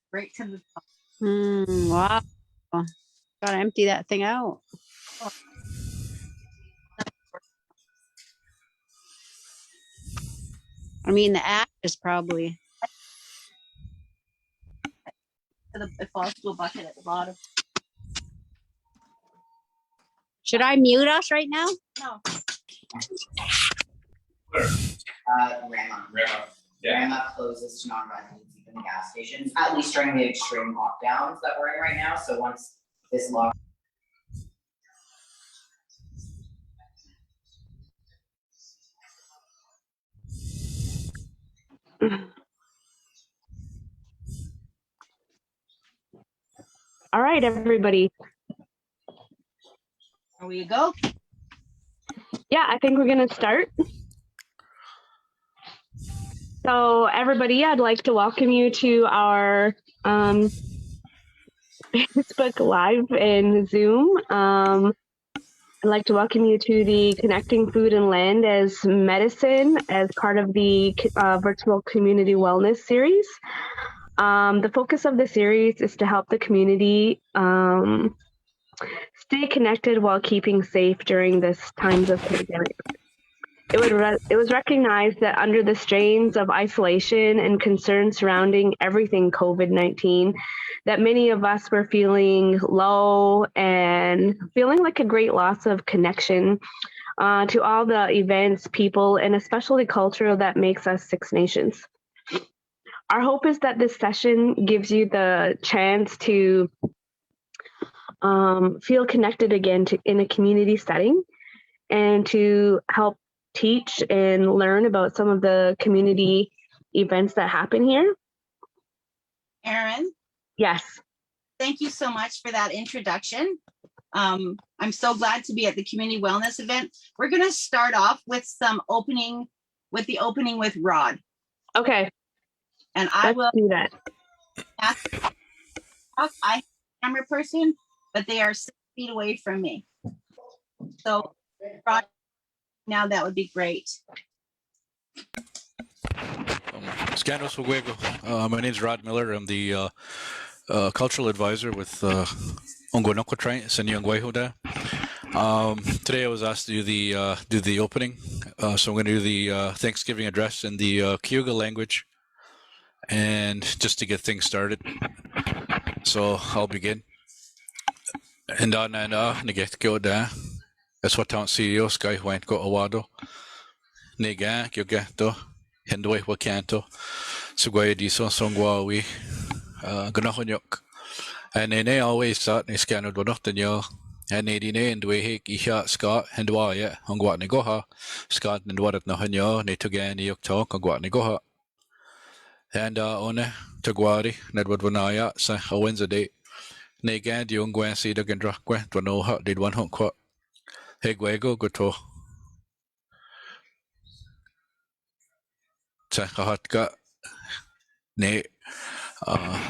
straight to the top. Wow. Gotta empty that thing out. I mean, the ashes probably. It falls to a bucket at the bottom. Should I mute us right now? No. Grandma. Grandma closes to non-residents, even gas stations, at least during the extreme lockdowns that we're in right now. So once this lockdown. All right, everybody. Here we go. Yeah, I think we're going to start. So everybody, I'd like to welcome you to our Facebook Live and Zoom. I'd like to welcome you to the Connecting Food and Land as Medicine as part of the virtual community wellness series. The focus of the series is to help the community stay connected while keeping safe during this times of pandemic. It was recognized that under the strains of isolation and concern surrounding everything COVID-19, that many of us were feeling low and feeling like a great loss of connection to all the events, people, and especially culture that makes us Six Nations. Our hope is that this session gives you the chance to feel connected again in a community setting and to help teach and learn about some of the community events that happen here. Erin? Yes. Thank you so much for that introduction. I'm so glad to be at the community wellness event. We're going to start off with the opening with Rod. Okay. And I will do that. I have a camera person, but they are 6 feet away from me. So Rod, now that would be great. My name is Rod Miller. I'm the cultural advisor with Ongonokotrai Senyangwaihoda. Today I was asked to do the opening, so I'm going to do the Thanksgiving address in the Cayuga language, and just to get things started. So I'll begin. And naget kyoda. That's what town CEO Sky went go awado. Nega kyogato. Hendway wakanto. Sugway diso songwawi. Gunahonyok. And they always thought they scanned one of the yo. And they didn't and we hik isha Scott and why Hongwat Negoha. Scott and what at Nahanyo, Netogan Yok talk, Hongwat Negoha. And on Tagwari, Nedward Vanaya, Sa a Wednesday. Negan, young Gwen, see the Gendrakwe, to know how did one honk what. Hegwego, go to Sahatka. Ne.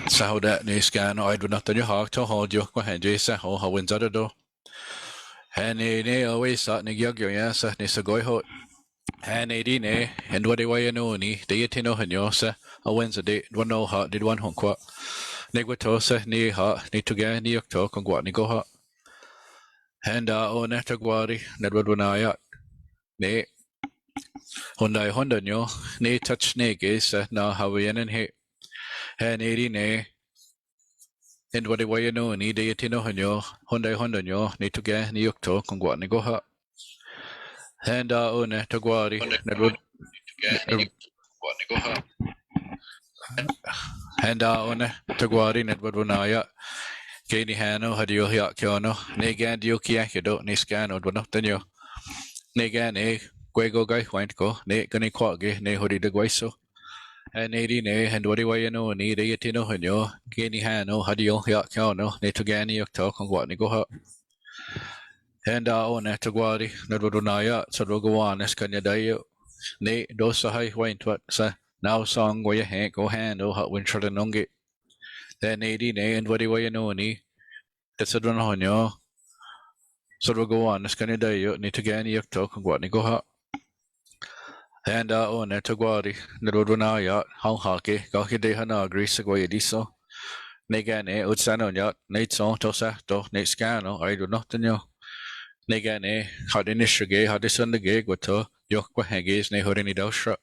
Sao that ne scan I do not tell you how to hold you go ahead Jason how wins other door and ne always thought ne yag yes ne sagoy hot and ne and what way you know ni de tino hanyosa a Wednesday one no hot did one hon quat ne guatosa ne hot ne to get ni talk on what ne go hot and on etagwari nedward wanaya ne Honda nyo ne touch ne gaze na Hawaiian and he and 80 ne and what way you know ni de tino hanyo Honda nyo need to get New York talk on what go ha and on tagwari nedwood and on tagwari nedwood wanaya Kaini hano hadio ya kyono ne gan dio kiakido ni scan od one of the nyo ne gan gwego guy went go ne gani kwage ne hori de guiso and 80 ne and what way you know ni de tino hanyo Kaini hano hadio ya kyono ne to gani yok talk on what go ha and on tagwari nedwood wanaya so go on eskanya dayo ne dosa hai went what sa now song where you hang go hand oh hot winter the nongi then 80 ne and what way you know ni that's a drone on yo so go on eskanya dayo ne to gani yok talk on what go ha and on tagwari nedwood wanaya how hake ga hide hana agree sagway diso Negane utsano nyot neitso tosa to neitskano I do not know. Negane hadinishige hadisundage guto yokwa hagis ne horini dosra.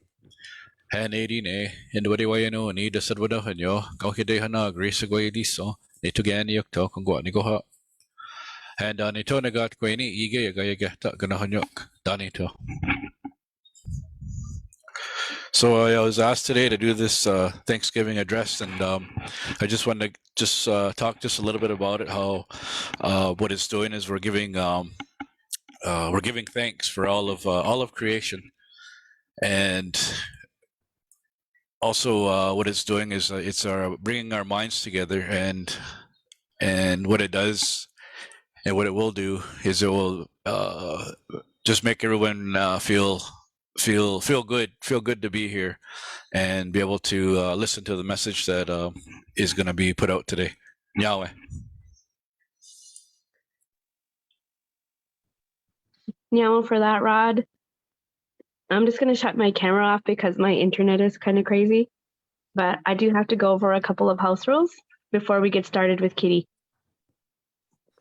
Hanedi ne indwadi wayano ni desadwada hanyo gokide hana grisagway diso netugani yokto kongwani goha. And Danito nagat queni ige yagayagata ganahanyok Danito. So I was asked today to do this Thanksgiving address, and I just wanted to just talk just a little bit about it. How what it's doing is we're giving thanks for all of creation, and also what it's doing is it's bringing our minds together, and what it does and what it will do is it will just make everyone feel good to be here and be able to listen to the message that is going to be put out today. Yahweh. Now for that, Rod, I'm just going to shut my camera off because my internet is kind of crazy. But I do have to go over a couple of house rules before we get started with Kitty.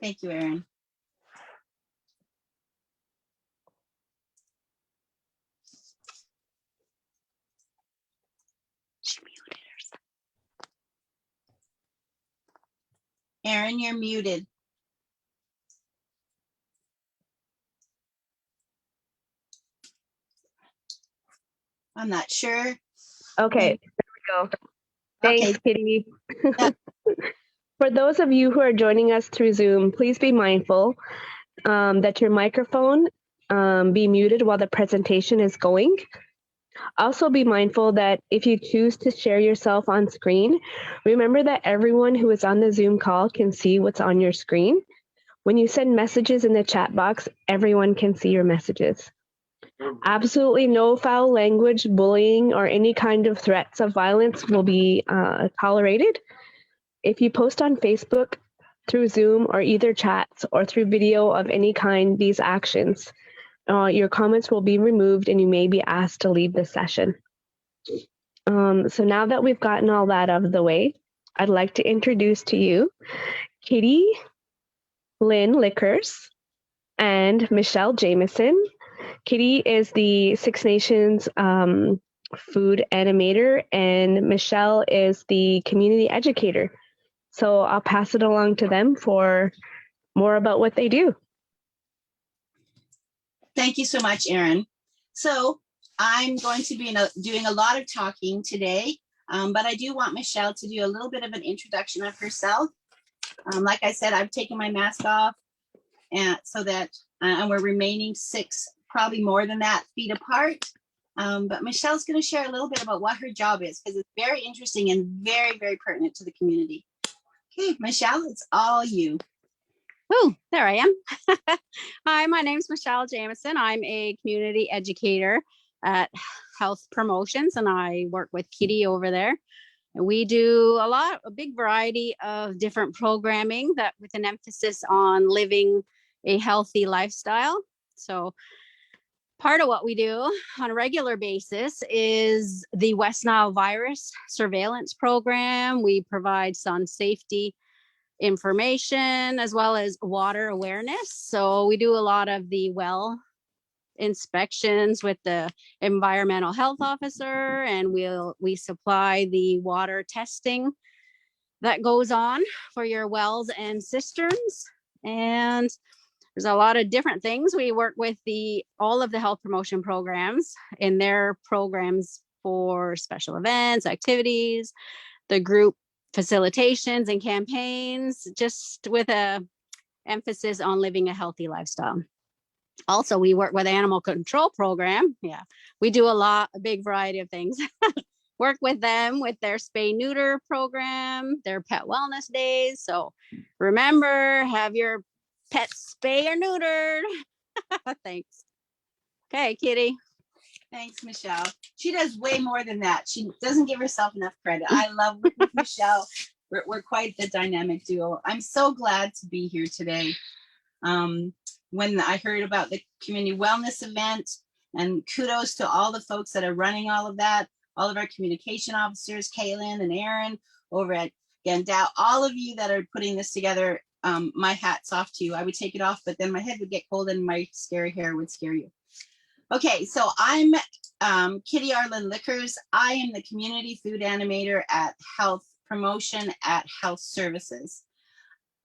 Thank you, Erin. Erin, you're muted. I'm not sure. Okay, there we go. Thanks, Okay. Kitty. For those of you who are joining us through Zoom, please be mindful that your microphone be muted while the presentation is going. Also be mindful that if you choose to share yourself on screen, remember that everyone who is on the Zoom call can see what's on your screen. When you send messages in the chat box, everyone can see your messages. Absolutely no foul language, bullying, or any kind of threats of violence will be tolerated. If you post on Facebook, through Zoom, or either chats, or through video of any kind, these actions, your comments will be removed and you may be asked to leave the session. So now that we've gotten all that out of the way, I'd like to introduce to you Kitty Lynn Lickers and Michelle Jamison. Kitty is the Six Nations food animator, and Michelle is the community educator. So I'll pass it along to them for more about what they do. Thank you so much, Erin. So I'm going to be doing a lot of talking today, but I do want Michelle to do a little bit of an introduction of herself. Like I said, I've taken my mask off, and so that and we're remaining 6, probably more than that, feet apart. But Michelle's going to share a little bit about what her job is, because it's very interesting and very, very pertinent to the community. Okay, Michelle, it's all you. Oh, there I am. Hi, my name's Michelle Jamison. I'm a community educator at Health Promotions, and I work with Kitty over there. And we do a big variety of different programming that with an emphasis on living a healthy lifestyle. So part of what we do on a regular basis is the West Nile virus surveillance program. We provide sun safety information as well as water awareness. So we do a lot of the well inspections with the environmental health officer, and we supply the water testing that goes on for your wells and cisterns. And there's a lot of different things. We work with all of the health promotion programs in their programs for special events, activities, the group facilitations and campaigns, just with a emphasis on living a healthy lifestyle. Also, we work with animal control program. Yeah, we do a big variety of things. Work with them with their spay neuter program, their pet wellness days. So remember, have your pets spay or neutered. Thanks. Okay, Kitty. Thanks, Michelle. She does way more than that. She doesn't give herself enough credit. I love working with Michelle. We're quite the dynamic duo. I'm so glad to be here today. When I heard about the community wellness event, and kudos to all the folks that are running all of that, all of our communication officers, Kaylin and Aaron over at Again, all of you that are putting this together, my hat's off to you. I would take it off, but then my head would get cold and my scary hair would scare you. Okay, so I'm Kitty Arlen Lickers. I am the community food animator at Health Promotion at Health Services.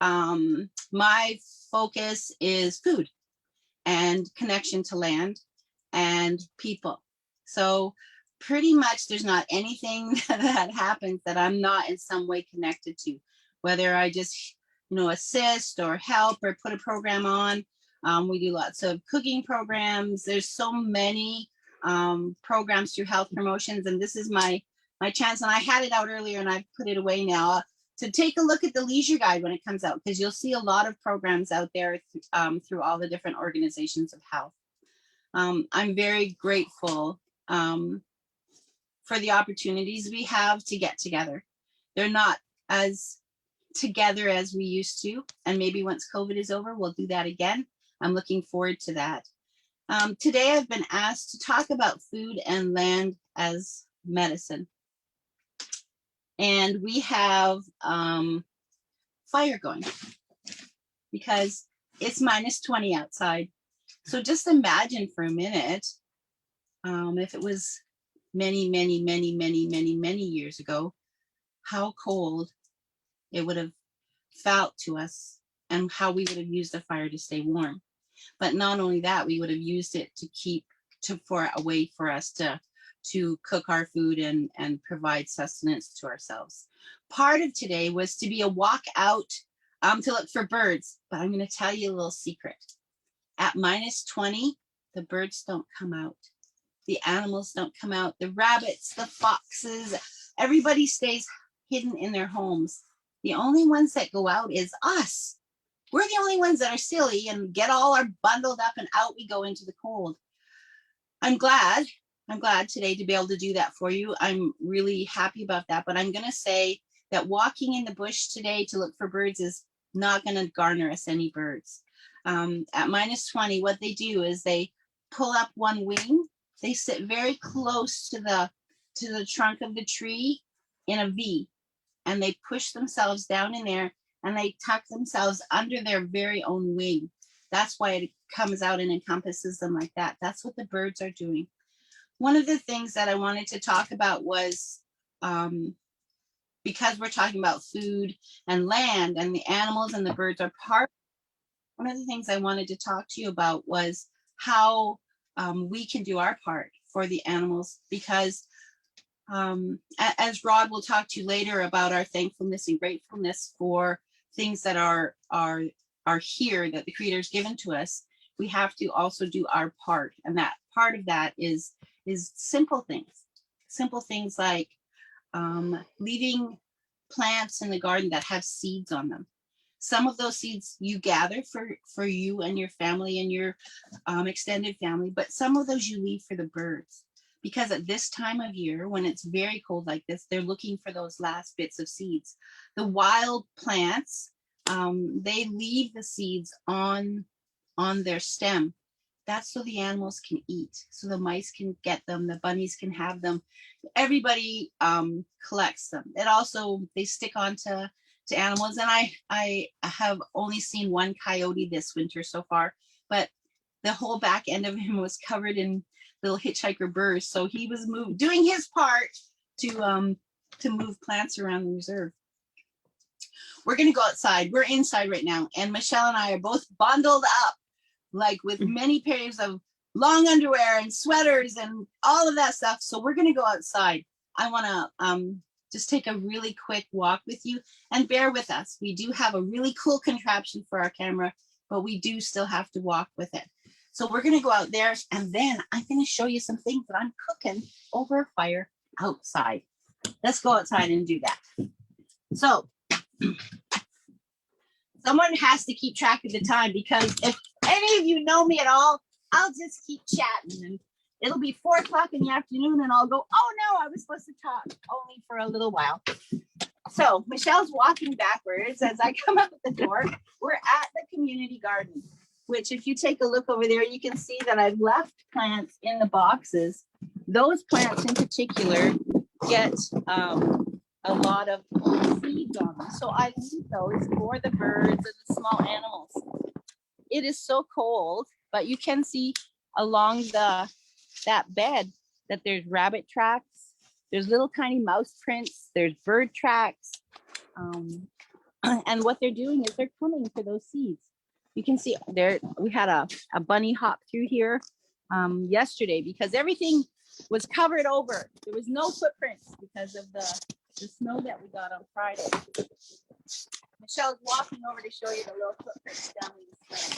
My focus is food and connection to land and people. So pretty much there's not anything that happens that I'm not in some way connected to, whether I just, assist or help or put a program on. We do lots of cooking programs. There's so many programs through Health Promotions, and this is my chance. And I had it out earlier and I've put it away now to take a look at the leisure guide when it comes out, because you'll see a lot of programs out there through all the different organizations of health. I'm very grateful for the opportunities we have to get together. They're not as together as we used to, and maybe once COVID is over, we'll do that again. I'm looking forward to that. Today I've been asked to talk about food and land as medicine. And we have fire going because it's -20 outside. So just imagine for a minute, if it was many, many, many, many, many, many years ago, how cold it would have felt to us and how we would have used the fire to stay warm. But not only that, we would have used it for a way for us to cook our food and provide sustenance to ourselves. Part of today was to be a walk out to look for birds, but I'm going to tell you a little secret. At -20, the birds don't come out. The animals don't come out. The rabbits, the foxes, everybody stays hidden in their homes. The only ones that go out is us. We're the only ones that are silly and get all our bundled up and out we go into the cold. I'm glad today to be able to do that for you. I'm really happy about that, but I'm going to say that walking in the bush today to look for birds is not going to garner us any birds. At -20, what they do is they pull up one wing. They sit very close to the trunk of the tree in a V, and they push themselves down in there and they tuck themselves under their very own wing. That's why it comes out and encompasses them like that. That's what the birds are doing. One of the things that I wanted to talk about was, because we're talking about food and land and the animals and the birds are part, one of the things I wanted to talk to you about was how we can do our part for the animals, because as Rod will talk to you later about our thankfulness and gratefulness for things that are here that the Creator's given to us, we have to also do our part, and that part of that is simple things like leaving plants in the garden that have seeds on them. Some of those seeds you gather for you and your family and your extended family, but some of those you leave for the birds, because at this time of year, when it's very cold like this, they're looking for those last bits of seeds. The wild plants, they leave the seeds on their stem. That's so the animals can eat, so the mice can get them, the bunnies can have them. Everybody collects them. It also, they stick onto animals, and I have only seen one coyote this winter so far, but the whole back end of him was covered in little hitchhiker burrs, so he was doing his part to move plants around the reserve. We're going to go outside. We're inside right now, and Michelle and I are both bundled up, like with many pairs of long underwear and sweaters and all of that stuff. So we're going to go outside. I want to just take a really quick walk with you, and bear with us. We do have a really cool contraption for our camera, but we do still have to walk with it. So we're going to go out there, and then I'm going to show you some things that I'm cooking over a fire outside. Let's go outside and do that. So someone has to keep track of the time, because if any of you know me at all, I'll just keep chatting, and it'll be 4 o'clock in the afternoon, and I'll go, oh no, I was supposed to talk only for a little while. So Michelle's walking backwards as I come out the door. We're at the community garden, which if you take a look over there, you can see that I've left plants in the boxes. Those plants in particular get a lot of seed seeds on them. So I leave those for the birds and the small animals. It is so cold, but you can see along that bed that there's rabbit tracks, there's little tiny mouse prints, there's bird tracks. And what they're doing is they're coming for those seeds. You can see there, we had a bunny hop through here yesterday because everything was covered over. There was no footprints because of the snow that we got on Friday. Michelle's walking over to show you the little footprints down in the snow.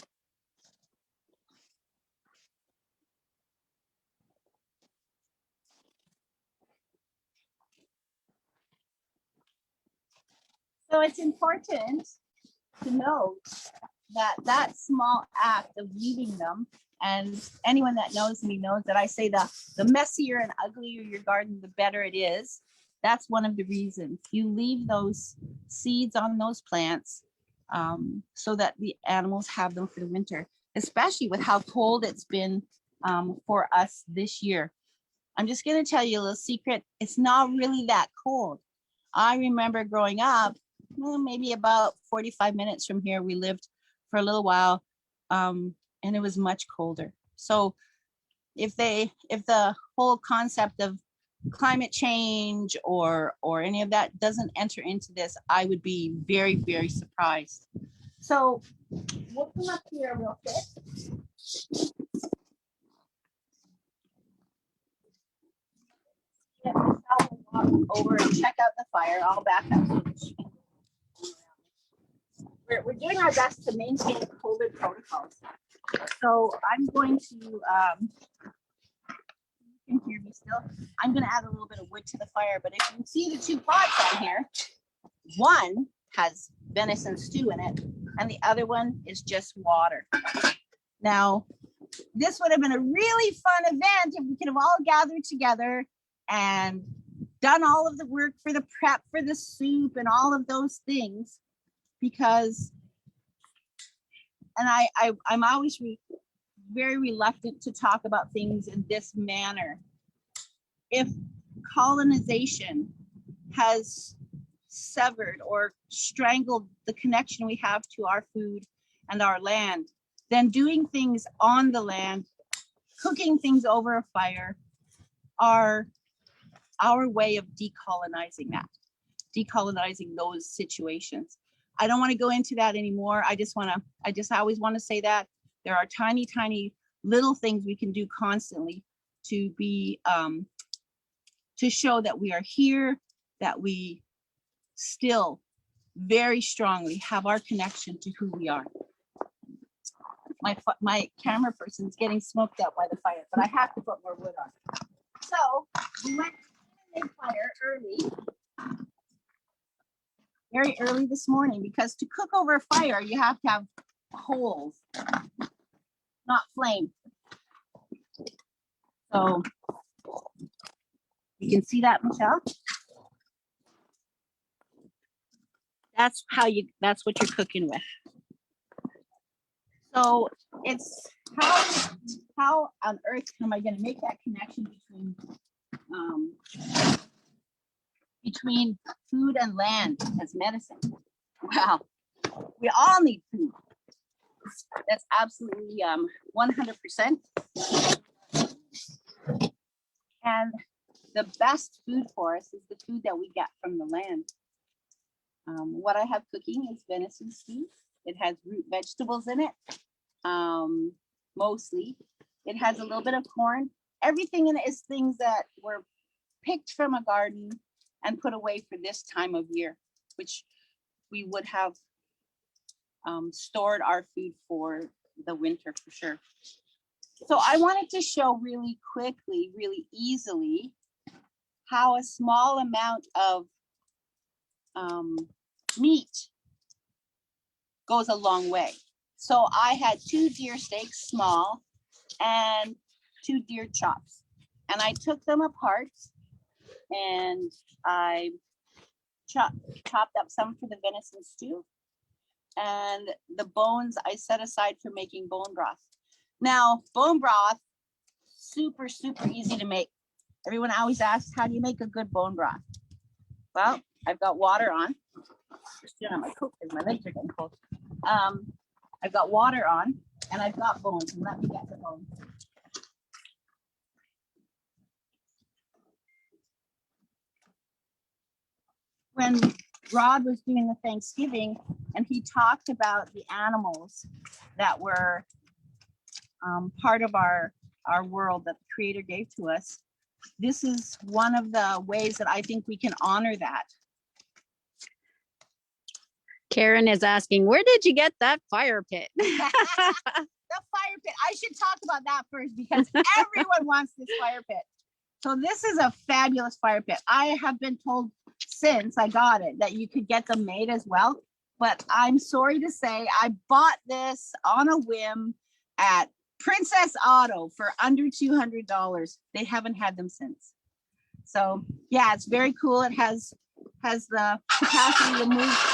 So it's important to note that small act of leaving them, and anyone that knows me knows that I say the messier and uglier your garden, the better it is. That's one of the reasons you leave those seeds on those plants so that the animals have them for the winter, especially with how cold it's been for us this year. I'm just going to tell you a little secret. It's not really that cold. I remember growing up, well, maybe about 45 minutes from here, we lived for a little while, and it was much colder. So if the whole concept of climate change or any of that doesn't enter into this, I would be very, very surprised. So we'll come up here real quick. Yeah, I'll walk over and check out the fire. I'll back up. We're doing our best to maintain COVID protocols. So I'm going to, you can hear me still. I'm going to add a little bit of wood to the fire, but if you see the two pots on here, one has venison stew in it, and the other one is just water. Now, this would have been a really fun event if we could have all gathered together and done all of the work for the prep for the soup and all of those things, because, and I'm always very reluctant to talk about things in this manner. If colonization has severed or strangled the connection we have to our food and our land, then doing things on the land, cooking things over a fire, are our way of decolonizing decolonizing those situations. I don't want to go into that anymore. I always want to say that there are tiny, tiny little things we can do constantly to be, to show that we are here, that we still very strongly have our connection to who we are. My camera person's getting smoked out by the fire, but I have to put more wood on. So we went to the fire early, very early this morning, because to cook over a fire, you have to have coals, not flame. So you can see that, Michelle? That's what you're cooking with. So it's how on earth am I going to make that connection between food and land as medicine? Well, we all need food. That's absolutely 100%. And the best food for us is the food that we get from the land. What I have cooking is venison stew. It has root vegetables in it, mostly. It has a little bit of corn. Everything in it is things that were picked from a garden and put away for this time of year, which we would have stored our food for the winter for sure. So I wanted to show really quickly, really easily, how a small amount of meat goes a long way. So I had 2 deer steaks, small, and 2 deer chops. And I took them apart and I chopped up some for the venison stew. And the bones I set aside for making bone broth. Now, bone broth, super, super easy to make. Everyone always asks, how do you make a good bone broth? Well, I've got water on. Just doing my cook because my legs are getting cold. I've got water on and I've got bones. And let me get the bones. When Rod was doing the Thanksgiving and he talked about the animals that were part of our world that the Creator gave to us, this is one of the ways that I think we can honor that. Karen is asking, where did you get that fire pit? The fire pit. I should talk about that first because everyone wants this fire pit. So this is a fabulous fire pit. I have been told since I got it that you could get them made as well. But I'm sorry to say I bought this on a whim at Princess Auto for under $200. They haven't had them since. So yeah, it's very cool. It has the capacity to move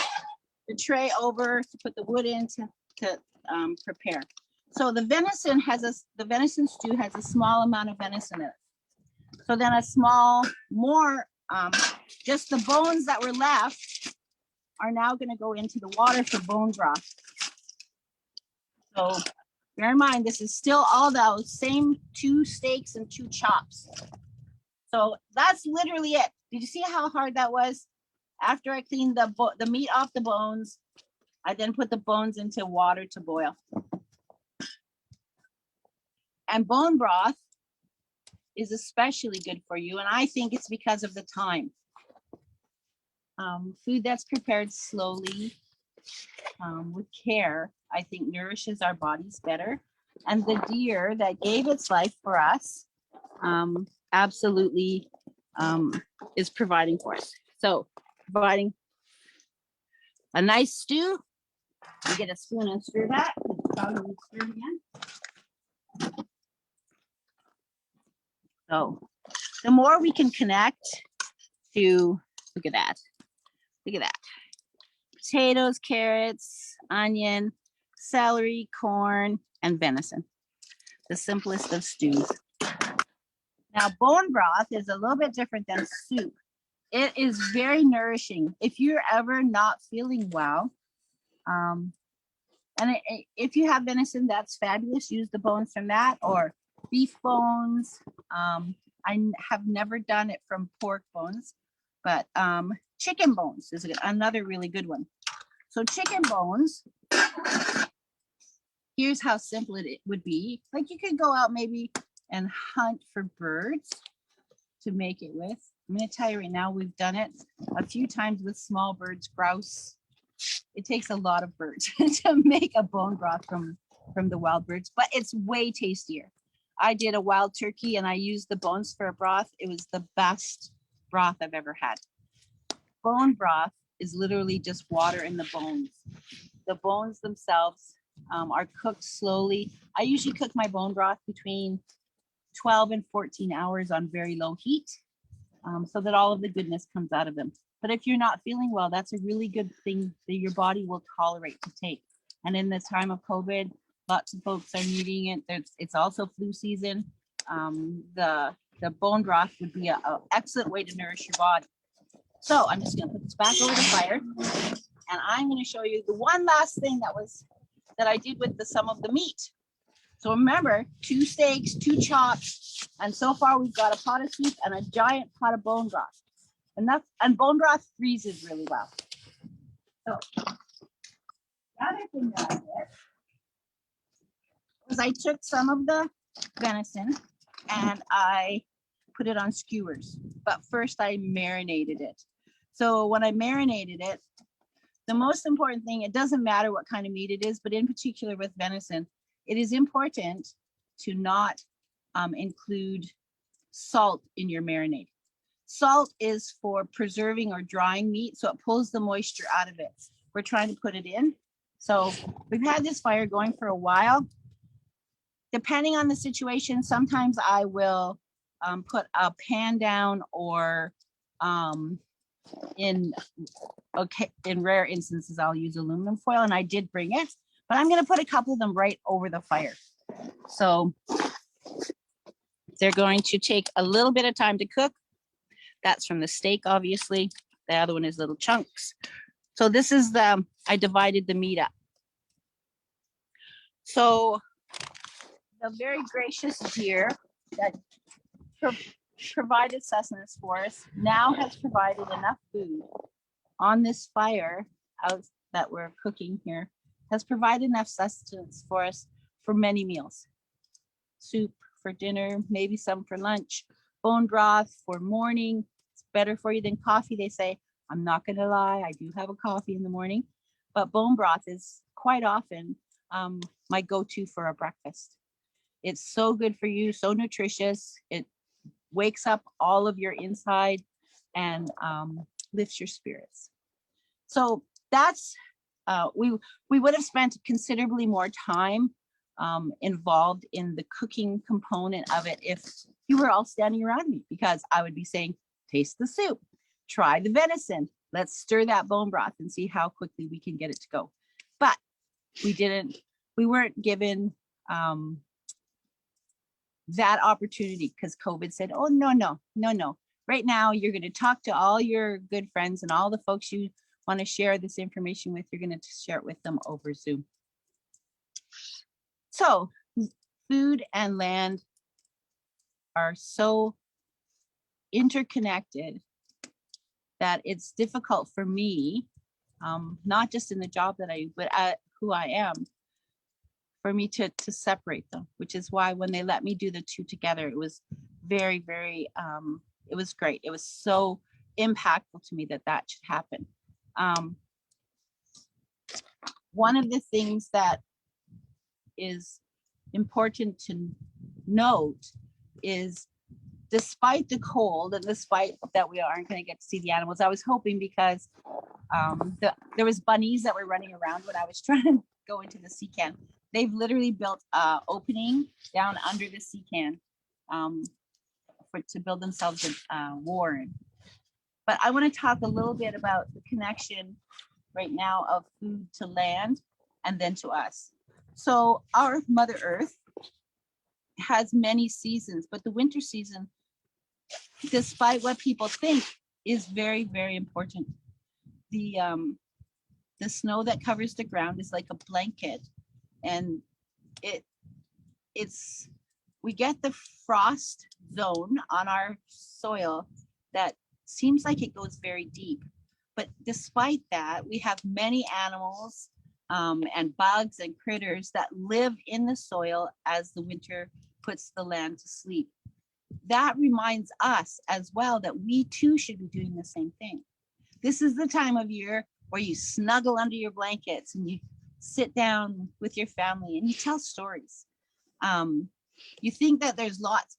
the tray over to put the wood in to prepare. So the venison stew has a small amount of venison in it. So then a small more, just the bones that were left are now going to go into the water for bone broth. So bear in mind, this is still all those same 2 steaks and 2 chops. So that's literally it. Did you see how hard that was? After I cleaned the meat off the bones, I then put the bones into water to boil. And bone broth is especially good for you. And I think it's because of the time. Food that's prepared slowly with care, I think nourishes our bodies better. And the deer that gave its life for us absolutely is providing for us. So providing a nice stew. You get a spoon and stir that. Probably stir again. So the more we can connect to, look at that. Look at that. Potatoes, carrots, onion, celery, corn, and venison. The simplest of stews. Now, bone broth is a little bit different than soup. It is very nourishing. If you're ever not feeling well, if you have venison, that's fabulous. Use the bones from that or beef bones. I have never done it from pork bones, but chicken bones is another really good one. So chicken bones, here's how simple it would be. Like you could go out maybe and hunt for birds to make it with. I'm going to tell you right now, we've done it a few times with small birds, grouse. It takes a lot of birds to make a bone broth from the wild birds, but it's way tastier. I did a wild turkey and I used the bones for a broth. It was the best broth I've ever had. Bone broth is literally just water in the bones. The bones themselves are cooked slowly. I usually cook my bone broth between 12 and 14 hours on very low heat so that all of the goodness comes out of them. But if you're not feeling well, that's a really good thing that your body will tolerate to take. And in this time of COVID, lots of folks are needing it. It's also flu season. The bone broth would be an excellent way to nourish your body. So I'm just going to put this back over the fire, and I'm going to show you the one last thing that I did with some of the meat. So remember, 2 steaks, 2 chops, and so far we've got a pot of soup and a giant pot of bone broth. And bone broth freezes really well. So the other thing that I did was I took some of the venison and I put it on skewers, but first I marinated it. So when I marinated it, the most important thing, it doesn't matter what kind of meat it is, but in particular with venison, it is important to not include salt in your marinade. Salt is for preserving or drying meat, so it pulls the moisture out of it. We're trying to put it in. So we've had this fire going for a while. Depending on the situation, sometimes I will put a pan down or in rare instances, I'll use aluminum foil, and I did bring it, but I'm gonna put a couple of them right over the fire. So they're going to take a little bit of time to cook. That's from the steak, obviously. The other one is little chunks. So this is I divided the meat up. So the very gracious dear that provided sustenance for us now has provided enough food on this fire out that we're cooking here, has provided enough sustenance for us for many meals. Soup for dinner, maybe some for lunch, bone broth for morning. It's better for you than coffee, they say. I'm not going to lie, I do have a coffee in the morning, but bone broth is quite often my go-to for a breakfast. It's so good for you, so nutritious. It wakes up all of your inside and lifts your spirits. So that's, we would have spent considerably more time involved in the cooking component of it if you were all standing around me, because I would be saying, taste the soup, try the venison, let's stir that bone broth and see how quickly we can get it to go. But we weren't given that opportunity because COVID said, oh, no. Right now, you're going to talk to all your good friends and all the folks you want to share this information with. You're going to share it with them over Zoom. So food and land are so interconnected that it's difficult for me, not just in the job that I, but at who I am, for me to separate them, which is why when they let me do the two together, it was very, very, it was great. It was so impactful to me that should happen. One of the things that is important to note is, despite the cold and despite that we aren't going to get to see the animals, I was hoping, because there was bunnies that were running around when I was trying to go into the sea can. They've literally built an opening down under the sea can to build themselves a warren. But I want to talk a little bit about the connection right now of food to land and then to us. So our Mother Earth has many seasons, but the winter season, despite what people think, is very, very important. The snow that covers the ground is like a blanket, and we get the frost zone on our soil that seems like it goes very deep. But despite that, we have many animals and bugs and critters that live in the soil as the winter puts the land to sleep. That reminds us as well that we too should be doing the same thing. This is the time of year where you snuggle under your blankets and you sit down with your family and you tell stories. You think that there's lots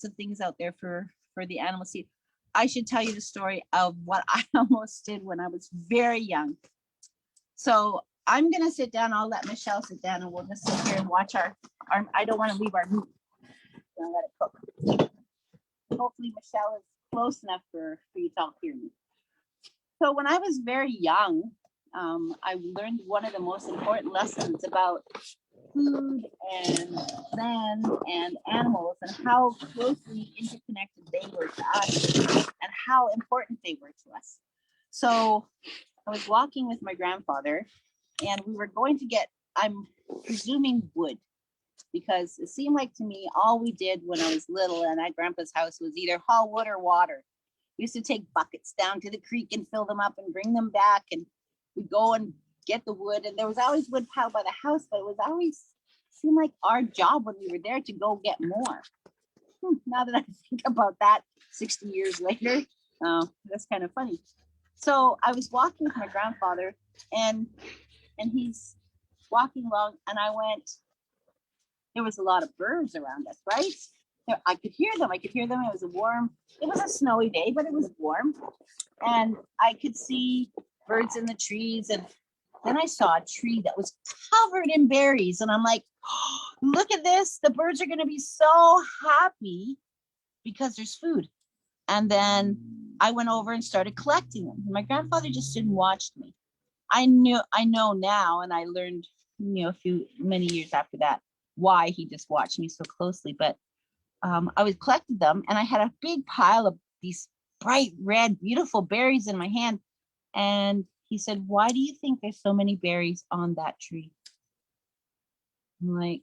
of things out there for the animal seed. I should tell you the story of what I almost did when I was very young. So I'm gonna sit down. I'll let Michelle sit down, and we'll just sit here and watch our I don't want to leave our meat. I'll let it cook. Hopefully Michelle is close enough for you to all hear me. So when I was very young, I learned one of the most important lessons about food and land and animals and how closely interconnected they were to us and how important they were to us. So I was walking with my grandfather, and we were going to get, I'm presuming, wood, because it seemed like to me all we did when I was little and at Grandpa's house was either haul wood or water. We used to take buckets down to the creek and fill them up and bring them back, and we'd go and get the wood, and there was always wood piled by the house, but it was always seemed like our job when we were there to go get more. Now that I think about that 60 years later, that's kind of funny. So I was walking with my grandfather, and he's walking along, and I went, there was a lot of birds around us, right? I could hear them. It was a snowy day, but it was warm. And I could see birds in the trees. And then I saw a tree that was covered in berries. And I'm like, oh, look at this. The birds are going to be so happy because there's food. And then I went over and started collecting them. My grandfather just didn't watch me. I know now, and I learned, many years after that, why he just watched me so closely. But I was collecting them, and I had a big pile of these bright red, beautiful berries in my hand. And he said, why do you think there's so many berries on that tree? I'm like,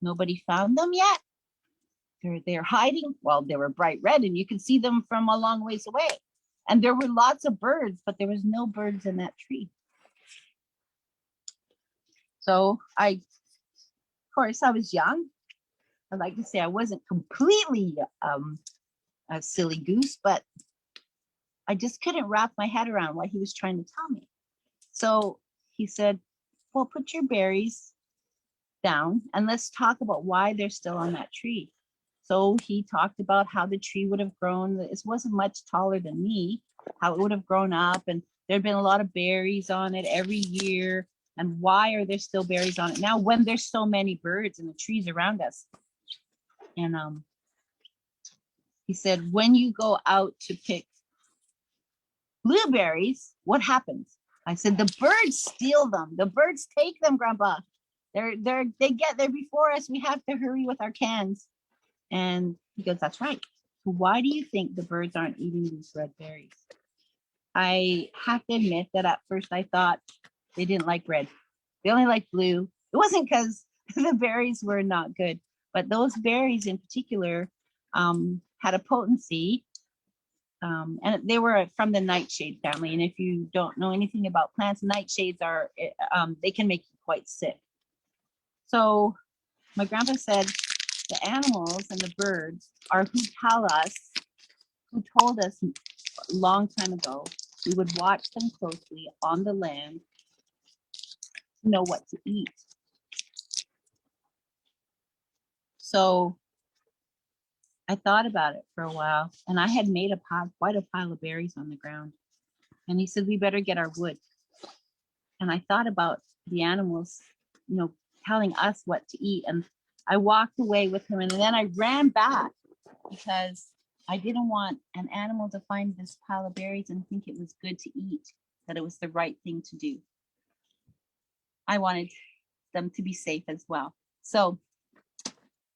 nobody found them yet. They're hiding. Well, they were bright red and you could see them from a long ways away. And there were lots of birds, but there was no birds in that tree. So of course, I was young. I'd like to say I wasn't completely a silly goose, but I just couldn't wrap my head around what he was trying to tell me. So he said, well, put your berries down and let's talk about why they're still on that tree. So he talked about how the tree would have grown. It wasn't much taller than me, how it would have grown up, and there'd been a lot of berries on it every year. And why are there still berries on it now when there's so many birds and the trees around us? And he said, when you go out to pick blueberries, what happens? I said, the birds steal them. The birds take them, Grandpa. They get there before us. We have to hurry with our cans. And he goes, that's right. So why do you think the birds aren't eating these red berries? I have to admit that at first I thought they didn't like red. They only like blue. It wasn't because the berries were not good, but those berries in particular had a potency. And they were from the nightshade family. And if you don't know anything about plants, nightshades are, they can make you quite sick. So my grandpa said, the animals and the birds are who told us a long time ago, we would watch them closely on the land to know what to eat. So I thought about it for a while and I had made quite a pile of berries on the ground. And he said, we better get our wood. And I thought about the animals, telling us what to eat. And I walked away with him and then I ran back because I didn't want an animal to find this pile of berries and think it was good to eat, that it was the right thing to do. I wanted them to be safe as well. So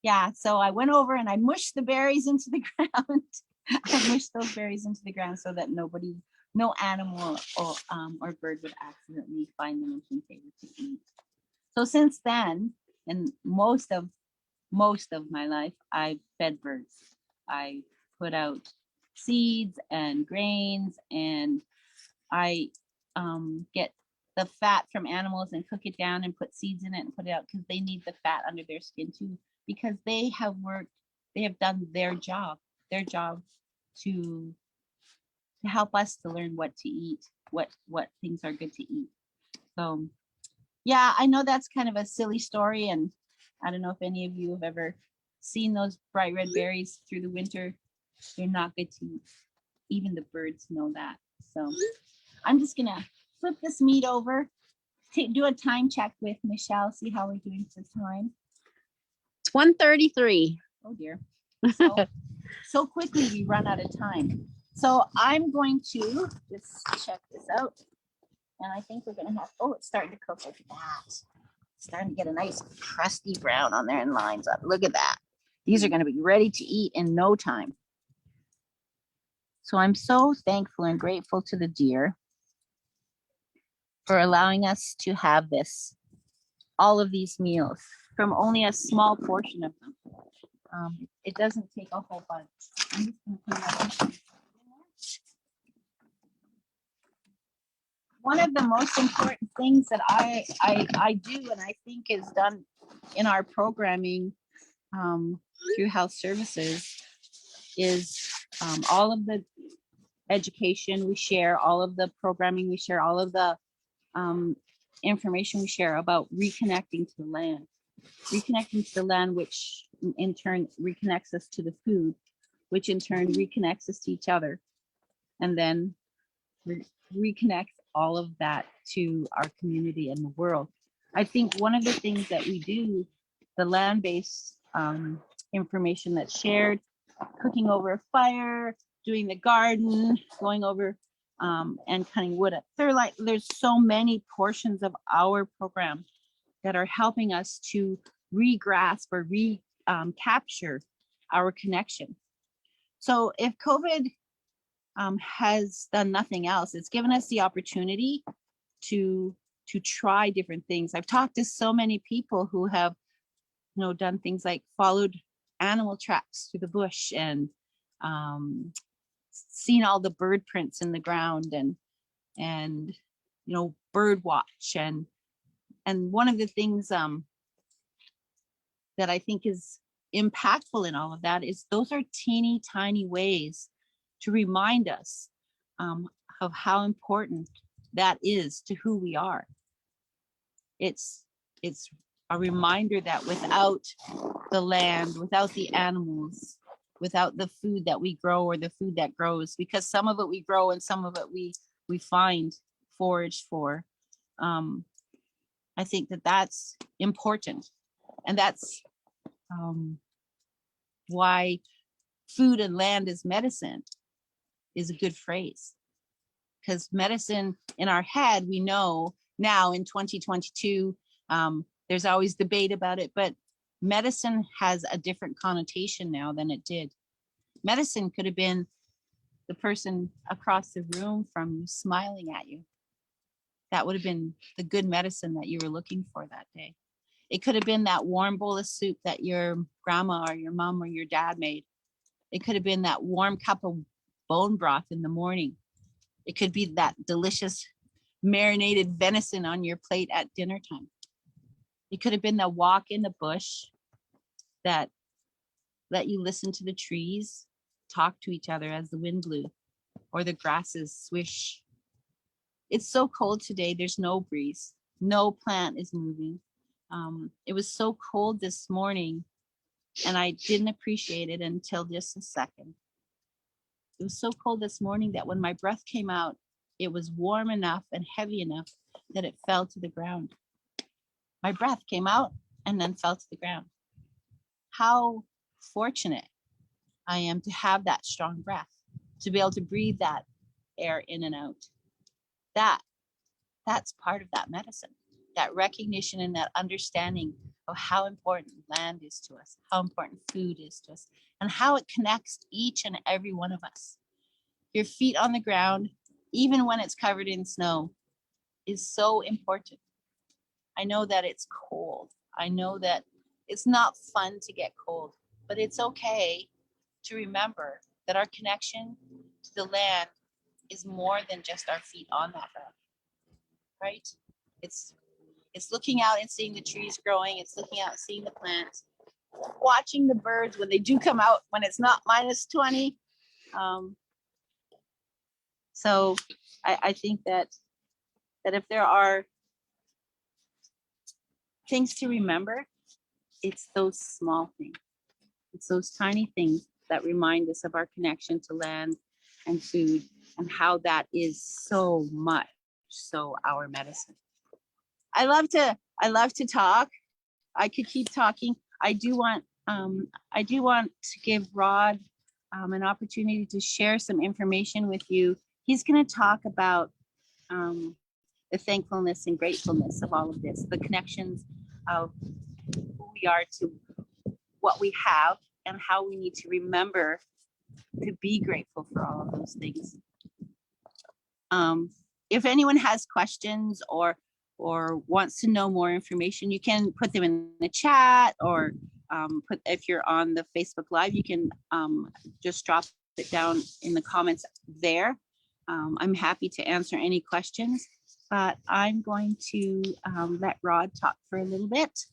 yeah, so I went over and I mushed the berries into the ground. I mushed those berries into the ground so that no animal or bird would accidentally find them and think they were to eat. So since then, and most of my life, I've fed birds. I put out seeds and grains, and I get the fat from animals and cook it down and put seeds in it and put it out because they need the fat under their skin too, because they have done their job to help us to learn what to eat, what things are good to eat. So yeah, I know that's kind of a silly story, and I don't know if any of you have ever seen those bright red berries through the winter. They're not good to eat. Even the birds know that. So I'm just gonna flip this meat over, do a time check with Michelle, see how we're doing for time. It's 1:33. Oh dear. So quickly we run out of time. So I'm going to just check this out. And I think we're gonna have, it's starting to cook. Look at that. It's starting to get a nice crusty brown on there and lines up. Look at that. These are gonna be ready to eat in no time. So I'm so thankful and grateful to the deer for allowing us to have all of these meals from only a small portion of them. It doesn't take a whole bunch. I'm just gonna put that in. One of the most important things that I do and I think is done in our programming through health services is all of the education we share, all of the programming we share, all of the information we share about reconnecting to the land. Reconnecting to the land, which in turn reconnects us to the food, which in turn reconnects us to each other, and then reconnects all of that to our community and the world. I think one of the things that we do, the land-based information that's shared, cooking over a fire, doing the garden, going over and cutting wood. There's so many portions of our program that are helping us to re-grasp or capture our connection. So if COVID has done nothing else. It's given us the opportunity to try different things. I've talked to so many people who have, done things like followed animal tracks through the bush and seen all the bird prints in the ground and bird watch and one of the things that I think is impactful in all of that is those are teeny tiny ways to remind us of how important that is to who we are. It's a reminder that without the land, without the animals, without the food that we grow or the food that grows, because some of it we grow and some of it we find forage for. I think that that's important, and that's why food and land is medicine is a good phrase, because medicine in our head, we know now in 2022, there's always debate about it, but medicine has a different connotation now than it did. Medicine could have been the person across the room from you smiling at you. That would have been the good medicine that you were looking for that day. It could have been that warm bowl of soup that your grandma or your mom or your dad made. It could have been that warm cup of bone broth in the morning. It could be that delicious marinated venison on your plate at dinner time. It could have been the walk in the bush that let you listen to the trees talk to each other as the wind blew, or the grasses swish. It's so cold today, there's no breeze. No plant is moving. It was so cold this morning, and I didn't appreciate it until just a second. It was so cold this morning that when my breath came out, it was warm enough and heavy enough that it fell to the ground. My breath came out and then fell to the ground. How fortunate I am to have that strong breath, to be able to breathe that air in and out. That's part of that medicine, that recognition and that understanding of how important land is to us, how important food is to us, and how it connects each and every one of us. Your feet on the ground, even when it's covered in snow, is so important. I know that it's cold. I know that it's not fun to get cold, but it's okay to remember that our connection to the land is more than just our feet on that ground, right? It's looking out and seeing the trees growing. It's looking out and seeing the plants, watching the birds when they do come out when it's not -20. So I think that if there are things to remember, it's those small things. It's those tiny things that remind us of our connection to land and food and how that is so much so our medicine. I love to talk. I could keep talking. I do want to give Rod an opportunity to share some information with you. He's going to talk about the thankfulness and gratefulness of all of this, the connections of who we are to what we have, and how we need to remember to be grateful for all of those things. If anyone has questions or wants to know more information, you can put them in the chat, or if you're on the Facebook Live, you can just drop it down in the comments there. I'm happy to answer any questions, but I'm going to let Rod talk for a little bit,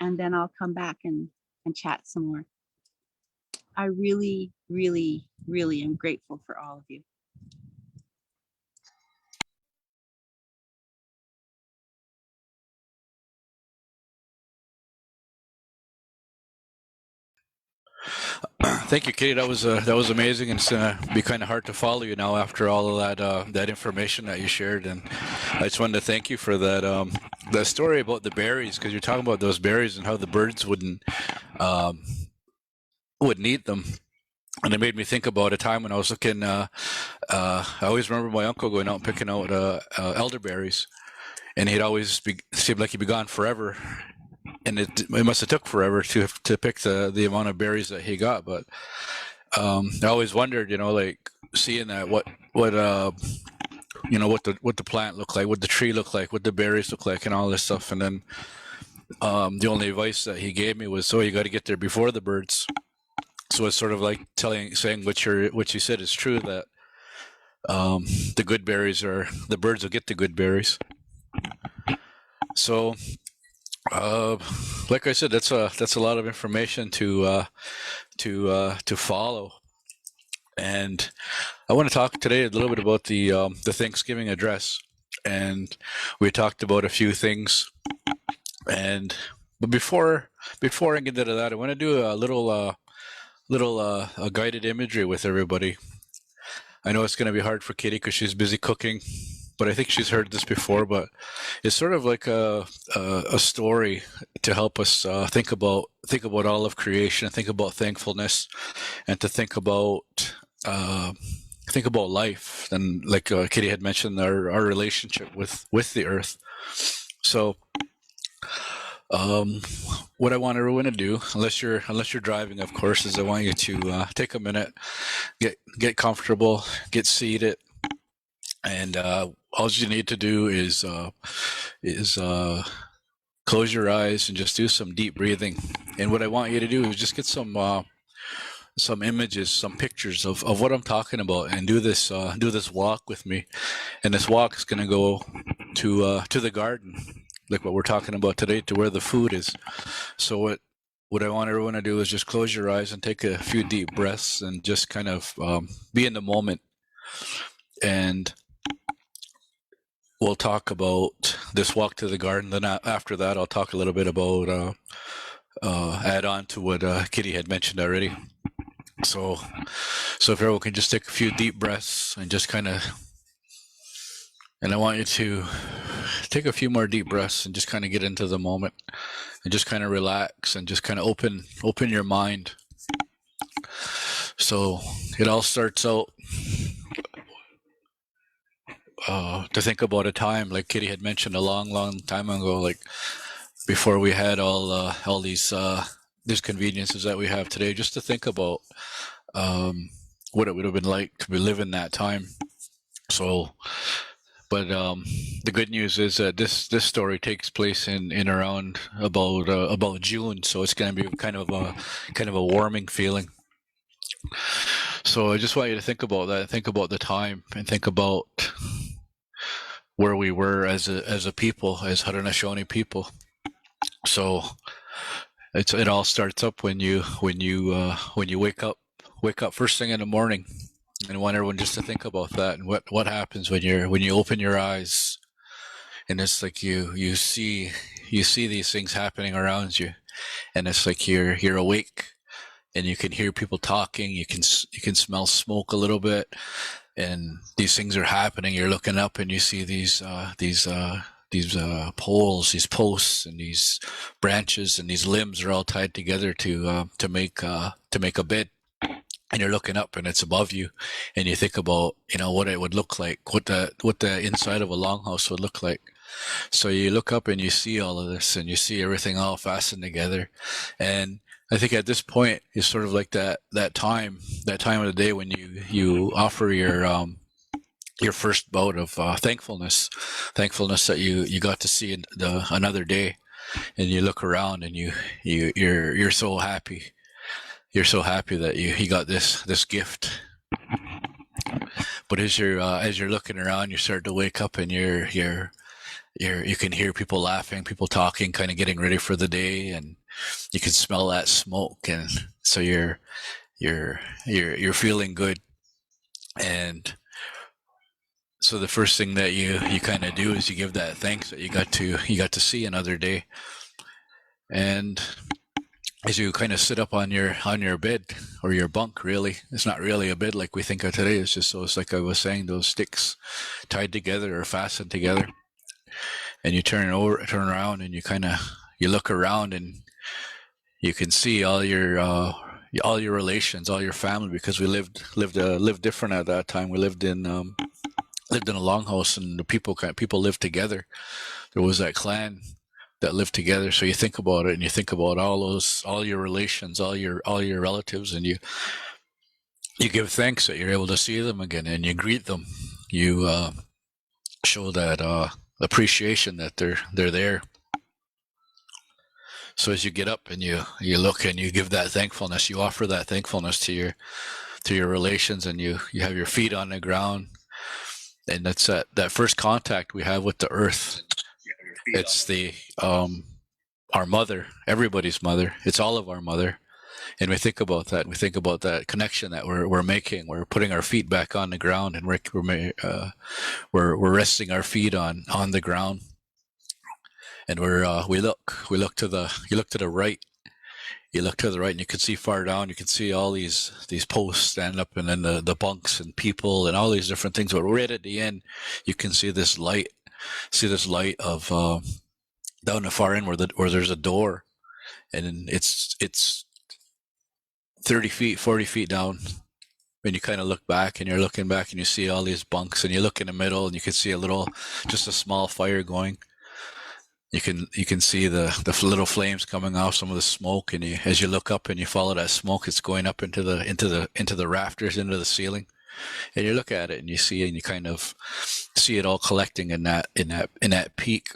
and then I'll come back and chat some more. I really, really, really am grateful for all of you. Thank you, Katie. That was amazing, and it's gonna be kind of hard to follow you now after all of that information that you shared. And I just wanted to thank you for that story about the berries, because you're talking about those berries and how the birds wouldn't eat them. And it made me think about a time when I was looking. I always remember my uncle going out and picking out elderberries, and he'd always seemed like he'd be gone forever. And it must have took forever to pick the amount of berries that he got. But I always wondered, like, seeing that what you know, what the plant looked like, what the tree looked like, what the berries look like, and all this stuff. And then the only advice that he gave me was, so you got to get there before the birds. So it's sort of like saying what you said is true, that the good berries the birds will get the good berries. So like I said, that's a lot of information to follow. And I want to talk today a little bit about the Thanksgiving address. And we talked about a few things. But before I get into that, I want to do a little guided imagery with everybody. I know it's going to be hard for Kitty because she's busy cooking, but I think she's heard this before. But it's sort of like a story to help us think about all of creation, think about thankfulness, and to think about life. And like Kitty had mentioned, our relationship with the earth. So what I want everyone to do, unless you're driving, of course, is I want you to take a minute, get comfortable, get seated, and all you need to do is close your eyes and just do some deep breathing. And what I want you to do is just get some images, some pictures of what I'm talking about, and do this walk with me. And this walk is going to go to the garden, like what we're talking about today, to where the food is. So what I want everyone to do is just close your eyes and take a few deep breaths and just kind of be in the moment. And we'll talk about this walk to the garden. Then after that, I'll talk a little bit about add on to what Kitty had mentioned already. So if everyone can just take a few deep breaths and just kind of, and I want you to take a few more deep breaths and just kind of get into the moment and just kind of relax and just kind of open your mind. So it all starts out to think about a time, like Kitty had mentioned, a long time ago, like before we had all these conveniences that we have today, just to think about what it would have been like to be living that time. So, but the good news is that this story takes place in around about June, so it's going to be kind of a warming feeling. So I just want you to think about that, think about the time, and think about where we were as a people, as Haudenosaunee people. So it all starts up when you wake up first thing in the morning. And I want everyone just to think about that and what happens when you open your eyes, and it's like you see these things happening around you, and it's like you're awake, and you can hear people talking, you can smell smoke a little bit, and these things are happening. You're looking up and you see these poles, these posts, and these branches, and these limbs are all tied together to make a bed. And you're looking up, and it's above you, and you think about, what it would look like, what the inside of a longhouse would look like. So you look up and you see all of this, and you see everything all fastened together. And I think at this point is sort of like that time of the day when you offer your first bout of thankfulness that you got to see another day, and you look around and you're so happy. You're so happy that you got this gift. But as you're looking around, you start to wake up, and you can hear people laughing, people talking, kind of getting ready for the day, and you can smell that smoke, and so you're feeling good. And so the first thing that you kind of do is you give that thanks that you got to see another day. And as you kind of sit up on your bed or your bunk, really, it's not really a bed like we think of today. It's just those, like I was saying, those sticks tied together or fastened together. And you turn around, and you look around, and you can see all your relations, all your family, because we lived different at that time. We lived in a longhouse, and the people lived together. There was that clan that lived together. So you think about it, and you think about all your relations, all your relatives, and you give thanks that you're able to see them again, and you greet them. You show that appreciation that they're there. So as you get up and you look and you give that thankfulness, you offer that thankfulness to your relations, and you have your feet on the ground, and that's that first contact we have with the earth. It's our mother, everybody's mother. It's all of our mother. And we think about that. We think about that connection that we're making. We're putting our feet back on the ground, and we're resting our feet on the ground. And we look to the right. You look to the right, and you can see far down. You can see all these posts standing up, and then the bunks and people and all these different things. But right at the end, you can see this light. See this light of down the far end where there's a door, and it's 30 feet, 40 feet down. And you kind of look back, and you're looking back, and you see all these bunks, and you look in the middle, and you can see just a small fire going. You can see the little flames coming off some of the smoke, and as you look up and you follow that smoke, it's going up into the rafters, into the ceiling. And you look at it, and you see, and you kind of see it all collecting in that peak.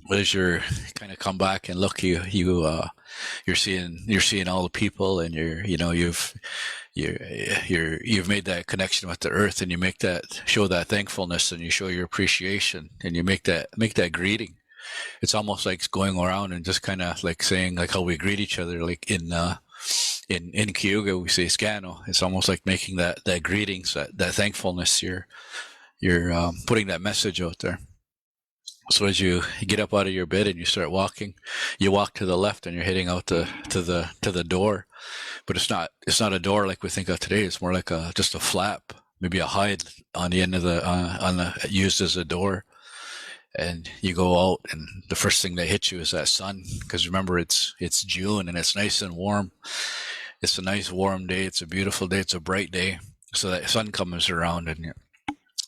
But as you're kind of come back and look, you're seeing all the people, and you've made that connection with the earth, and you show that thankfulness, and you show your appreciation, and you make that greeting. It's almost like going around and just kind of like saying like how we greet each other, like in Cayuga we say scano. It's almost like making that greetings, that thankfulness. You're putting that message out there. So as you get up out of your bed and you start walking, you walk to the left, and you're heading out to the door. But it's not a door like we think of today. It's more like just a flap, maybe a hide on the end of used as a door. And you go out, and the first thing that hits you is that sun, because remember it's June, and it's nice and warm. It's a nice warm day. It's a beautiful day. It's a bright day. So that sun comes around, and it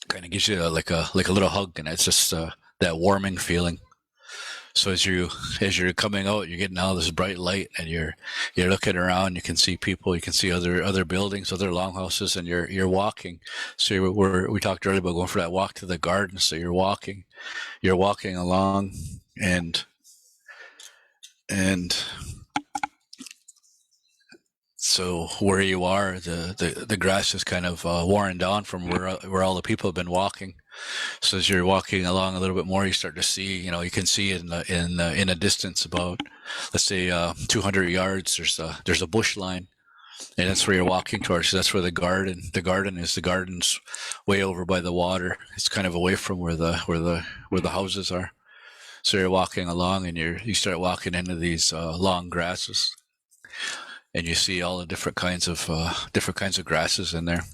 kind of gives you like a little hug, and it's just that warming feeling. So as you're coming out, you're getting all this bright light, and you're looking around. You can see people, you can see other buildings, other longhouses, and you're walking. So we talked earlier about going for that walk to the garden. So you're walking along, and so where you are, the grass is kind of worn down from where all the people have been walking. So as you're walking along a little bit more, you start to see, you can see in a distance about, let's say 200 yards, there's a bush line, and that's where you're walking towards. So that's where the garden's way over by the water. It's kind of away from where the houses are. So you're walking along, and you start walking into these long grasses, and you see all the different kinds of grasses in there.